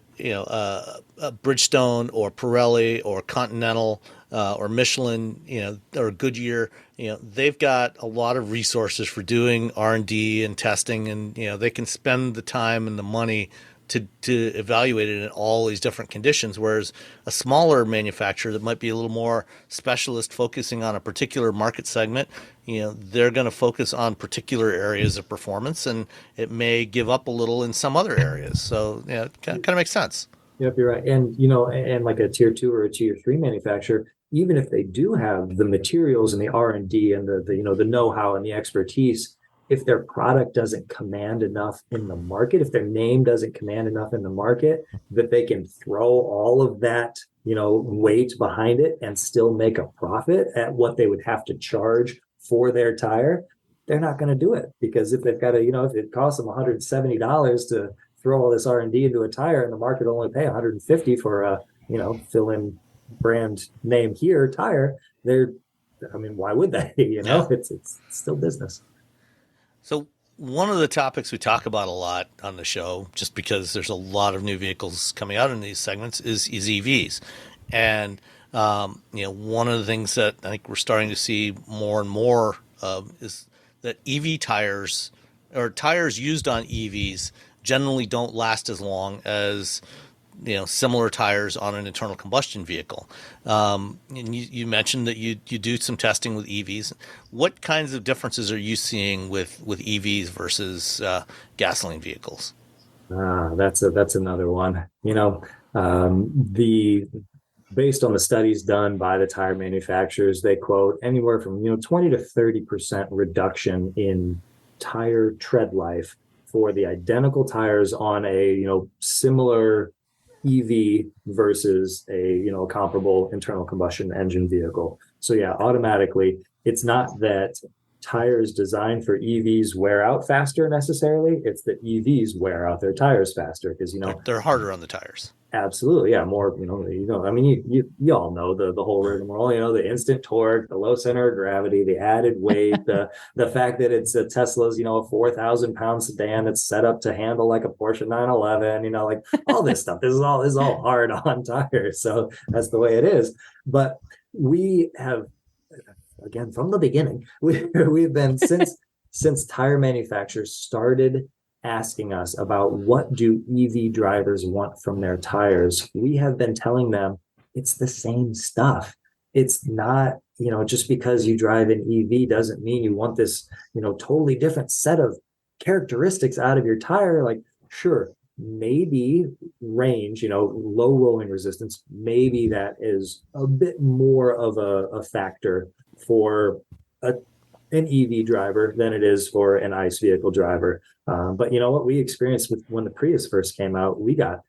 Bridgestone or Pirelli or Continental, or Michelin, or Goodyear, they've got a lot of resources for doing R&D and testing, and, they can spend the time and the money to evaluate it in all these different conditions, whereas a smaller manufacturer that might be a little more specialist, focusing on a particular market segment, they're going to focus on particular areas of performance, and it may give up a little in some other areas. So it kind of makes sense. Yep, you're right. And and like a tier 2 or a tier 3 manufacturer, even if they do have the materials and the R&D and the know-how and the expertise, if their product doesn't command enough in the market, if their name doesn't command enough in the market, that they can throw all of that, weight behind it and still make a profit at what they would have to charge for their tire, they're not going to do it. Because if they've got if it costs them $170 to throw all this R&D into a tire and the market only pay $150 for a, fill-in brand name here tire, why would they? It's still business. So one of the topics we talk about a lot on the show, just because there's a lot of new vehicles coming out in these segments, is EVs. And, one of the things that I think we're starting to see more and more of is that EV tires, or tires used on EVs, generally don't last as long as similar tires on an internal combustion vehicle. And you mentioned that you do some testing with EVs. What kinds of differences are you seeing with EVs versus gasoline vehicles? That's another one. Based on the studies done by the tire manufacturers, they quote anywhere from 20 to 30% reduction in tire tread life for the identical tires on a similar EV versus a comparable internal combustion engine vehicle. So yeah, automatically, it's not that tires designed for EVs wear out faster necessarily. It's that EVs wear out their tires faster because they're harder on the tires. Absolutely, yeah. More, you all know the whole rigmarole. The instant torque, the low center of gravity, the added weight, the fact that it's a Tesla's, a 4,000-pound sedan that's set up to handle like a Porsche 911. All this stuff. This is all hard on tires. So that's the way it is. But we have, again, from the beginning, we've been since tire manufacturers started asking us about what do EV drivers want from their tires, we have been telling them it's the same stuff. It's not, just because you drive an EV doesn't mean you want this, totally different set of characteristics out of your tire. Like, sure, maybe range, low rolling resistance, maybe that is a bit more of a factor for an EV driver than it is for an ICE vehicle driver. But you know what we experienced when the Prius first came out, we got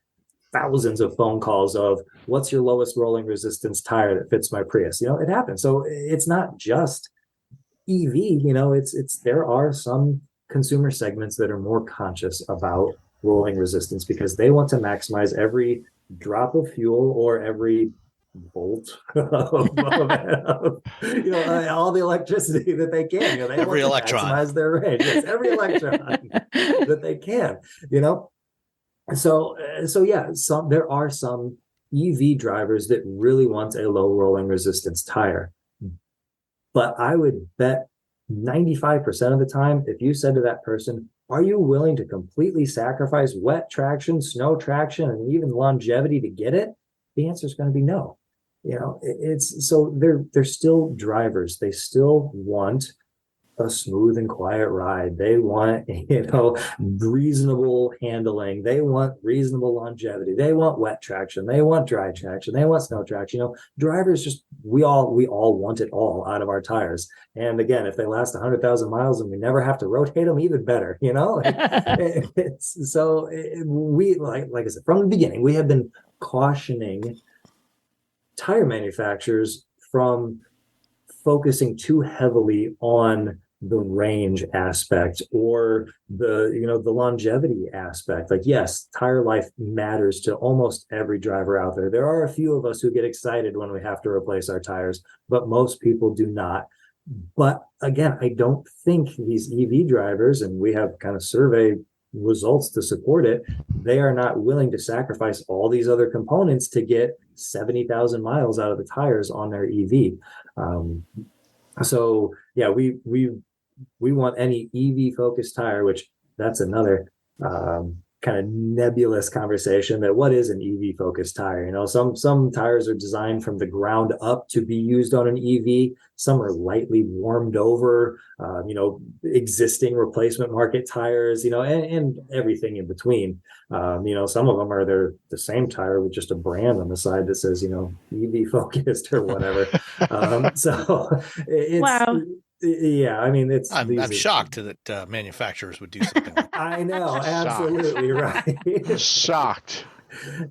thousands of phone calls of what's your lowest rolling resistance tire that fits my Prius? It happens. So it's not just EV, it's there are some consumer segments that are more conscious about rolling resistance because they want to maximize every drop of fuel or every volt of all the electricity that they can. They every want to electron, maximize their range. Yes, every electron that they can. So yeah, there are some EV drivers that really want a low rolling resistance tire, but I would bet 95% of the time, if you said to that person, "Are you willing to completely sacrifice wet traction, snow traction, and even longevity to get it?" The answer is going to be no. It's so they're still drivers. They still want a smooth and quiet ride. They want, reasonable handling. They want reasonable longevity. They want wet traction. They want dry traction. They want snow traction. Drivers we all want it all out of our tires. And again, if they last 100,000 miles and we never have to rotate them, even better, we, like I said, from the beginning, we have been cautioning tire manufacturers from focusing too heavily on the range aspect or the longevity aspect. Like, yes, tire life matters to almost every driver out there. There are a few of us who get excited when we have to replace our tires, but most people do not. But again, I don't think these EV drivers, and we have kind of survey results to support it, they are not willing to sacrifice all these other components to get 70,000 miles out of the tires on their EV. So yeah, we want any EV focused tire, which that's another kind of nebulous conversation, that what is an EV focused tire? Some tires are designed from the ground up to be used on an EV. Some are lightly warmed over, existing replacement market tires, and everything in between. Some of them are the same tire with just a brand on the side that says, EV focused or whatever. So it's, wow. Yeah, I mean, I'm shocked that manufacturers would do something like that. I know, absolutely right. Shocked.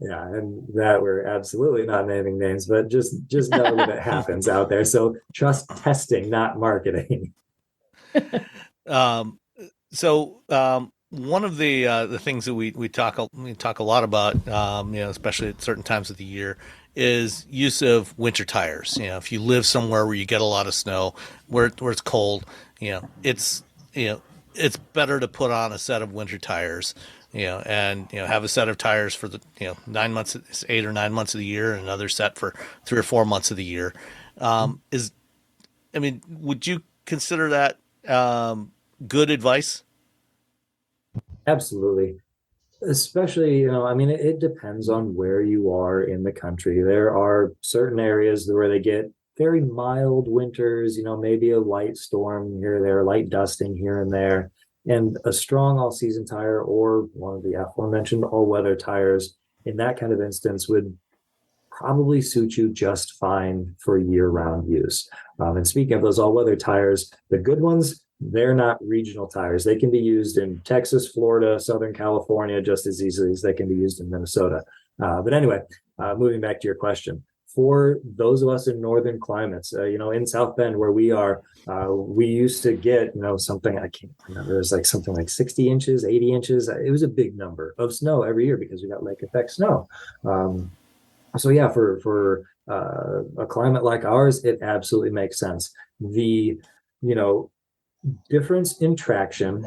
Yeah, and that we're absolutely not naming names, but just know that it happens out there. So trust testing, not marketing. So one of the things that we talk a lot about, especially at certain times of the year, is use of winter tires. If you live somewhere where you get a lot of snow, where it's cold, it's better to put on a set of winter tires, and have a set of tires for the 9 months, 8 or 9 months of the year, and another set for 3 or 4 months of the year. Would you consider that good advice? Absolutely. Especially, it depends on where you are in the country. There are certain areas where they get very mild winters, maybe a light storm here or there, light dusting here and there. And a strong all-season tire or one of the aforementioned all-weather tires in that kind of instance would probably suit you just fine for year-round use. And speaking of those all-weather tires, the good ones, they're not regional tires. They can be used in Texas, Florida, Southern California just as easily as they can be used in Minnesota. But anyway, moving back to your question, for those of us in northern climates, in South Bend where we are, we used to get, something, I can't remember, it was like something like 60 inches, 80 inches. It was a big number of snow every year because we got lake effect snow. So yeah, for a climate like ours, it absolutely makes sense. The, difference in traction,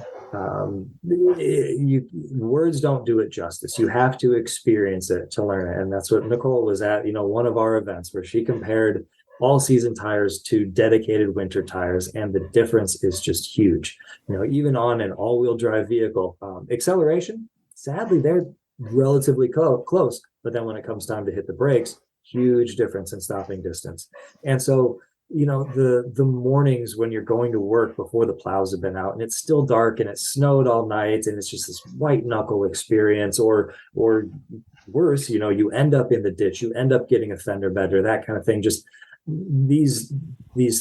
words don't do it justice. You have to experience it to learn it. And that's what Nicole was at, one of our events where she compared all season tires to dedicated winter tires. And the difference is just huge. Even on an all-wheel drive vehicle, acceleration, sadly, they're relatively close. But then when it comes time to hit the brakes, huge difference in stopping distance. And so, the mornings when you're going to work before the plows have been out and it's still dark and it snowed all night and it's just this white knuckle experience, or worse, you end up in the ditch, you end up getting a fender bender, that kind of thing. Just these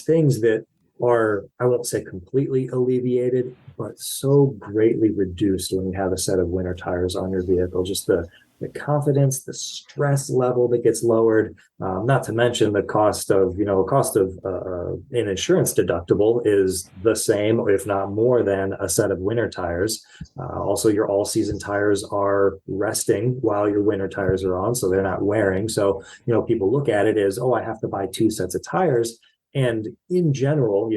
things that are, I won't say completely alleviated, but so greatly reduced when you have a set of winter tires on your vehicle. Just the confidence, the stress level that gets lowered, not to mention the cost of an insurance deductible is the same, or if not more than a set of winter tires. Also, your all-season tires are resting while your winter tires are on, so they're not wearing. So, people look at it as, I have to buy 2 sets of tires. And in general,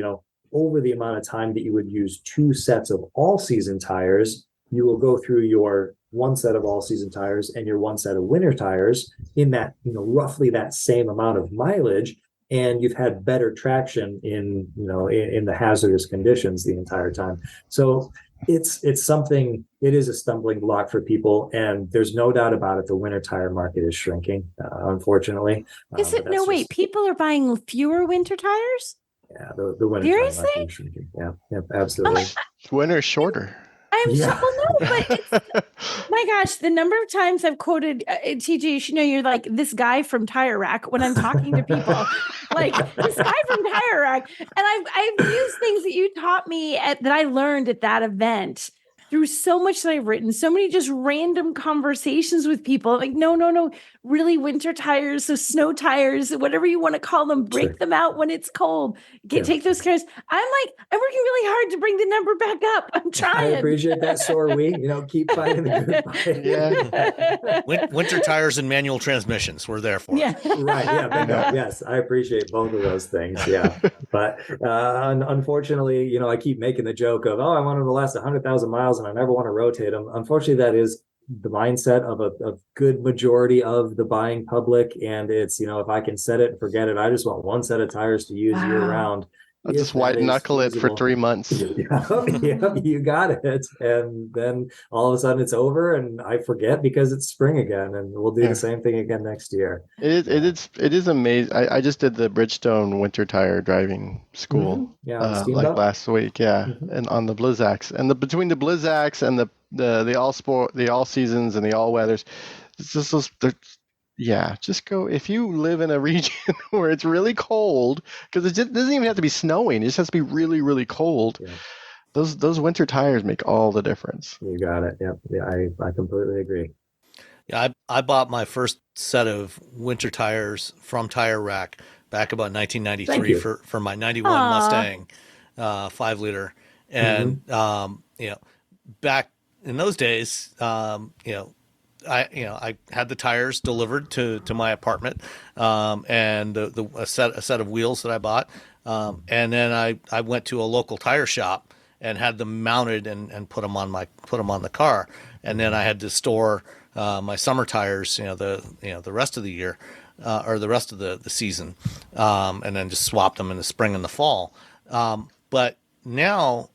over the amount of time that you would use 2 sets of all-season tires, you will go through your 1 set of all-season tires and your 1 set of winter tires in that, roughly that same amount of mileage, and you've had better traction in the hazardous conditions the entire time. So it's something, it is a stumbling block for people, and there's no doubt about it. The winter tire market is shrinking, unfortunately. Is it? No, wait, people are buying fewer winter tires? Yeah, the winter tire market is shrinking. Yeah, absolutely. Winter's shorter. I'm so no, but my gosh, the number of times I've quoted TJ, you should know you're like this guy from Tire Rack when I'm talking to people, like this guy from Tire Rack, and I've used things that you taught me that I learned at that event through so much that I've written, so many just random conversations with people. Like, no, really winter tires, so snow tires, whatever you want to call them, break them out when it's cold. Take those cars. I'm working really hard to bring the number back up. I'm trying. I appreciate that, so are we. Keep fighting the good fight. Yeah. Winter tires and manual transmissions. We're there for it. Right. Yeah. Yes, I appreciate both of those things. Yeah. But unfortunately, I keep making the joke of, I want them to last 100,000 miles and I never want to rotate them. Unfortunately, that is the mindset of a good majority of the buying public. And it's, if I can set it and forget it, I just want one set of tires to use year round. I'll just white knuckle it for 3 months. Yeah, you got it. And then all of a sudden it's over and I forget because it's spring again, and we'll do the same thing again next year. It is amazing. I just did the Bridgestone winter tire driving school last week. And on the Blizzax, and between the Blizzax and the all seasons and the all weathers, it's just just go. If you live in a region where it's really cold, because it doesn't even have to be snowing, it just has to be really, really cold. Yeah. Those winter tires make all the difference. You got it. Yeah, I completely agree. Yeah, I bought my first set of winter tires from Tire Rack back about 1993 for my 91 Mustang 5-liter, and back in those days, I had the tires delivered to my apartment, and a set of wheels that I bought, and then I went to a local tire shop and had them mounted and put them on the car, and then I had to store my summer tires, the rest of the year, or the rest of the season, and then just swap them in the spring and the fall. But now,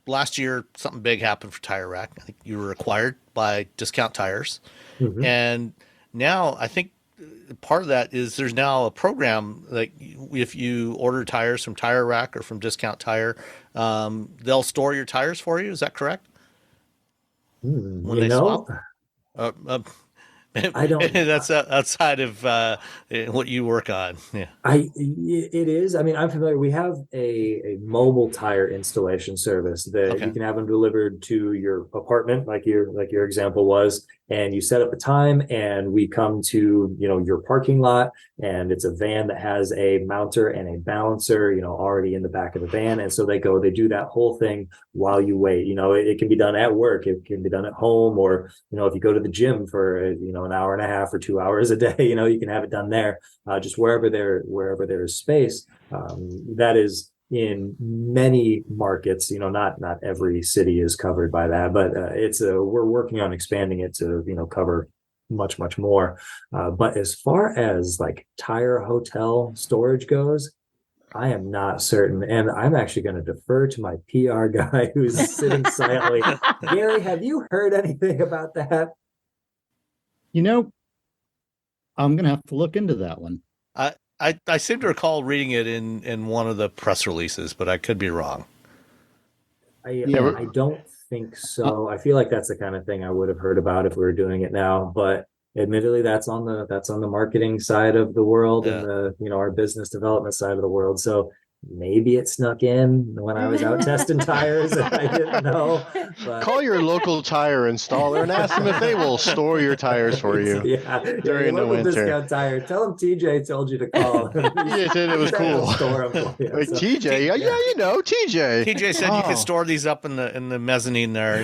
last year something big happened for Tire Rack. I think you were required by Discount Tires, and now I think part of that is there's now a program, like if you order tires from Tire Rack or from Discount Tire, they'll store your tires for you. Is that correct? When they swap? I don't. That's outside of what you work on. Yeah, it is. I mean, I'm familiar. We have a mobile tire installation service that you can have them delivered to your apartment, like your example was, and you set up a time, and we come to your parking lot, and it's a van that has a mounter and a balancer, already in the back of the van, and so they do that whole thing while you wait. It can be done at work, it can be done at home, or if you go to the gym for an hour and a half or 2 hours a day, you can have it done there, just wherever there is space. That is in many markets, not every city is covered by that, but we're working on expanding it to cover much more. But as far as like tire hotel storage goes, I am not certain, and I'm actually going to defer to my PR guy who's sitting silently. Gary, have you heard anything about that? I'm going to have to look into that one. I seem to recall reading it in one of the press releases, but I could be wrong. I don't think so. I feel like that's the kind of thing I would have heard about if we were doing it now, but admittedly, that's on the marketing side of the world and the our business development side of the world. So maybe it snuck in when I was out testing tires and I didn't know. But... Call your local tire installer and ask them if they will store your tires for you during the winter. Discount Tire. Tell them TJ told you to call. He said it was cool. Store them for you. Like, TJ, TJ. TJ said you could store these up in the mezzanine there.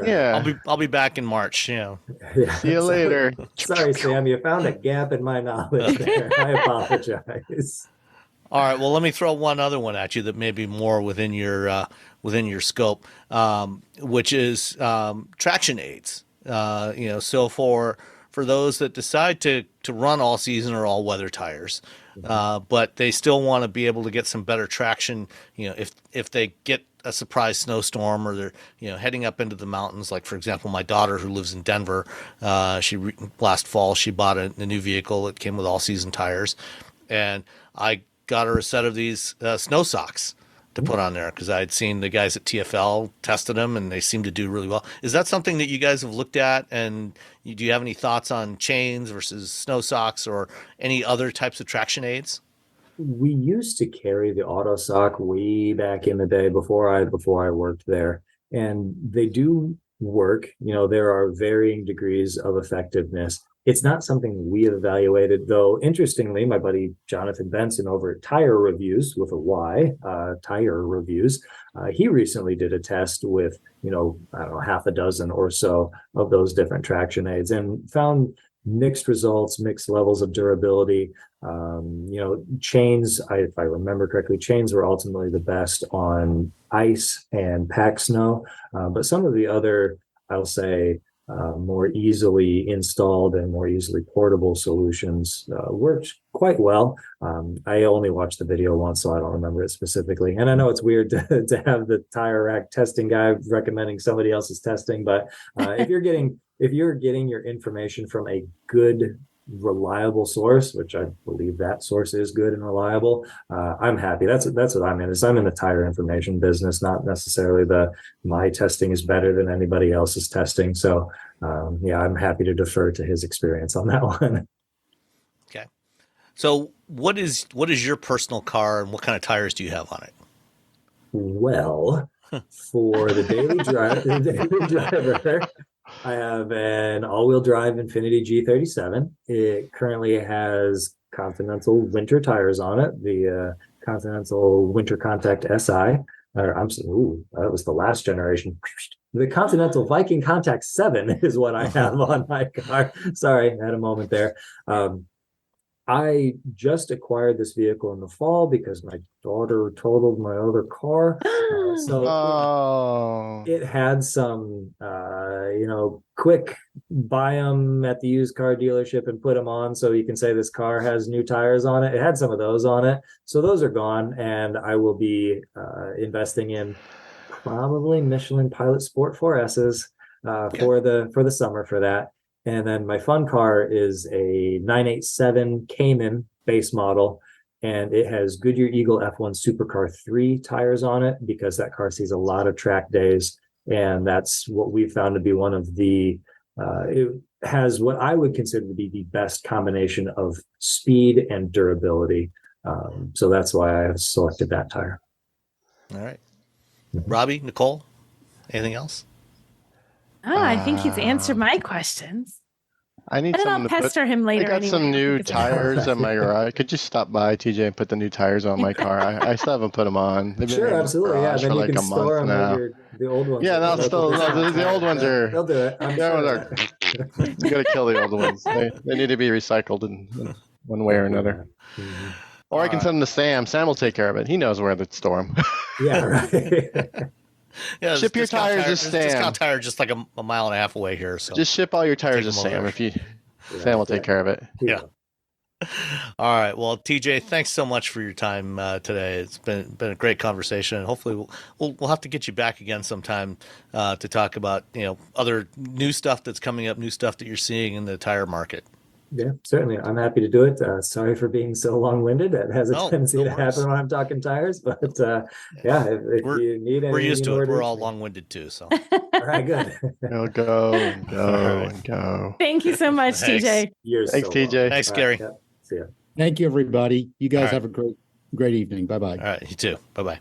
Yeah. I'll be back in March. See you later. Sorry, Sam. You found a gap in my knowledge there. I apologize. All right. Well, let me throw one other one at you that may be more within your scope, which is traction aids. So for those that decide to run all season or all weather tires, but they still want to be able to get some better traction. If they get a surprise snowstorm, or they're heading up into the mountains. Like for example, my daughter who lives in Denver, last fall she bought a new vehicle that came with all season tires, and I got her a set of these snow socks to put on there because I had seen the guys at TFL tested them and they seem to do really well. Is that something that you guys have looked at? And do you have any thoughts on chains versus snow socks or any other types of traction aids? We used to carry the auto sock way back in the day before I worked there, and they do work. There are varying degrees of effectiveness. It's not something we have evaluated, though. Interestingly, my buddy Jonathan Benson over at Tire Reviews with a Y, Tire Reviews, he recently did a test with, I don't know, half a dozen or so of those different traction aids and found mixed results, mixed levels of durability. Chains, if I remember correctly, chains were ultimately the best on ice and pack snow. But some of the other, I'll say, more easily installed and more easily portable solutions worked quite well. I only watched the video once, so I don't remember it specifically. And I know it's weird to have the tire rack testing guy recommending somebody else's testing, but if you're getting your information from a good, reliable source, which I believe that source is good and reliable, I'm happy. That's what I'm in. I'm in the tire information business, not necessarily my testing is better than anybody else's testing. So I'm happy to defer to his experience on that one. Okay. So what is your personal car and what kind of tires do you have on it? Well, for the daily driver, I have an all-wheel drive Infiniti G37. It currently has Continental winter tires on it, the Continental Winter Contact SI. That was the last generation. The Continental Viking Contact 7 is what I have on my car. Sorry, I had a moment there. I just acquired this vehicle in the fall because my daughter totaled my other car. It had some, quick buy them at the used car dealership and put them on so you can say this car has new tires on it. It had some of those on it. So those are gone, and I will be investing in probably Michelin Pilot Sport 4S's for the summer for that. And then my fun car is a 987 Cayman base model, and it has Goodyear Eagle F1 Supercar 3 tires on it because that car sees a lot of track days. And that's what we found to be one of the, it has what I would consider to be the best combination of speed and durability. So that's why I have selected that tire. All right. Robbie, Nicole, anything else? I think he's answered my questions. I need I'll pester him later. I got some new tires in my garage. Could you stop by, TJ, and put the new tires on my car? I still haven't put them on. Sure, absolutely. Yeah, then you can store them now. The old ones. Yeah, the old ones are. They'll do it. You got to kill the old ones. They need to be recycled in one way or another. Mm-hmm. Or I can send them to Sam. Sam will take care of it. He knows where to store them. Yeah, right. Yeah, ship your tires to Sam. Discount tire just like a mile and a half away here. So just ship all your tires to Sam. Sam will take care of it. Yeah. All right. Well, TJ, thanks so much for your time today. It's been a great conversation, and hopefully we'll have to get you back again sometime to talk about other new stuff that's coming up, new stuff that you're seeing in the tire market. Yeah, certainly. I'm happy to do it. Sorry for being so long-winded. It has a tendency to happen when I'm talking tires, but if you need anything, we're used to it. We're all long-winded too. So, all right, good. Go. Thank you so much, TJ. Thanks, TJ. Thanks, Gary. See ya. Thank you, everybody. You guys have a great evening. Bye-bye. All right, you too. Bye-bye.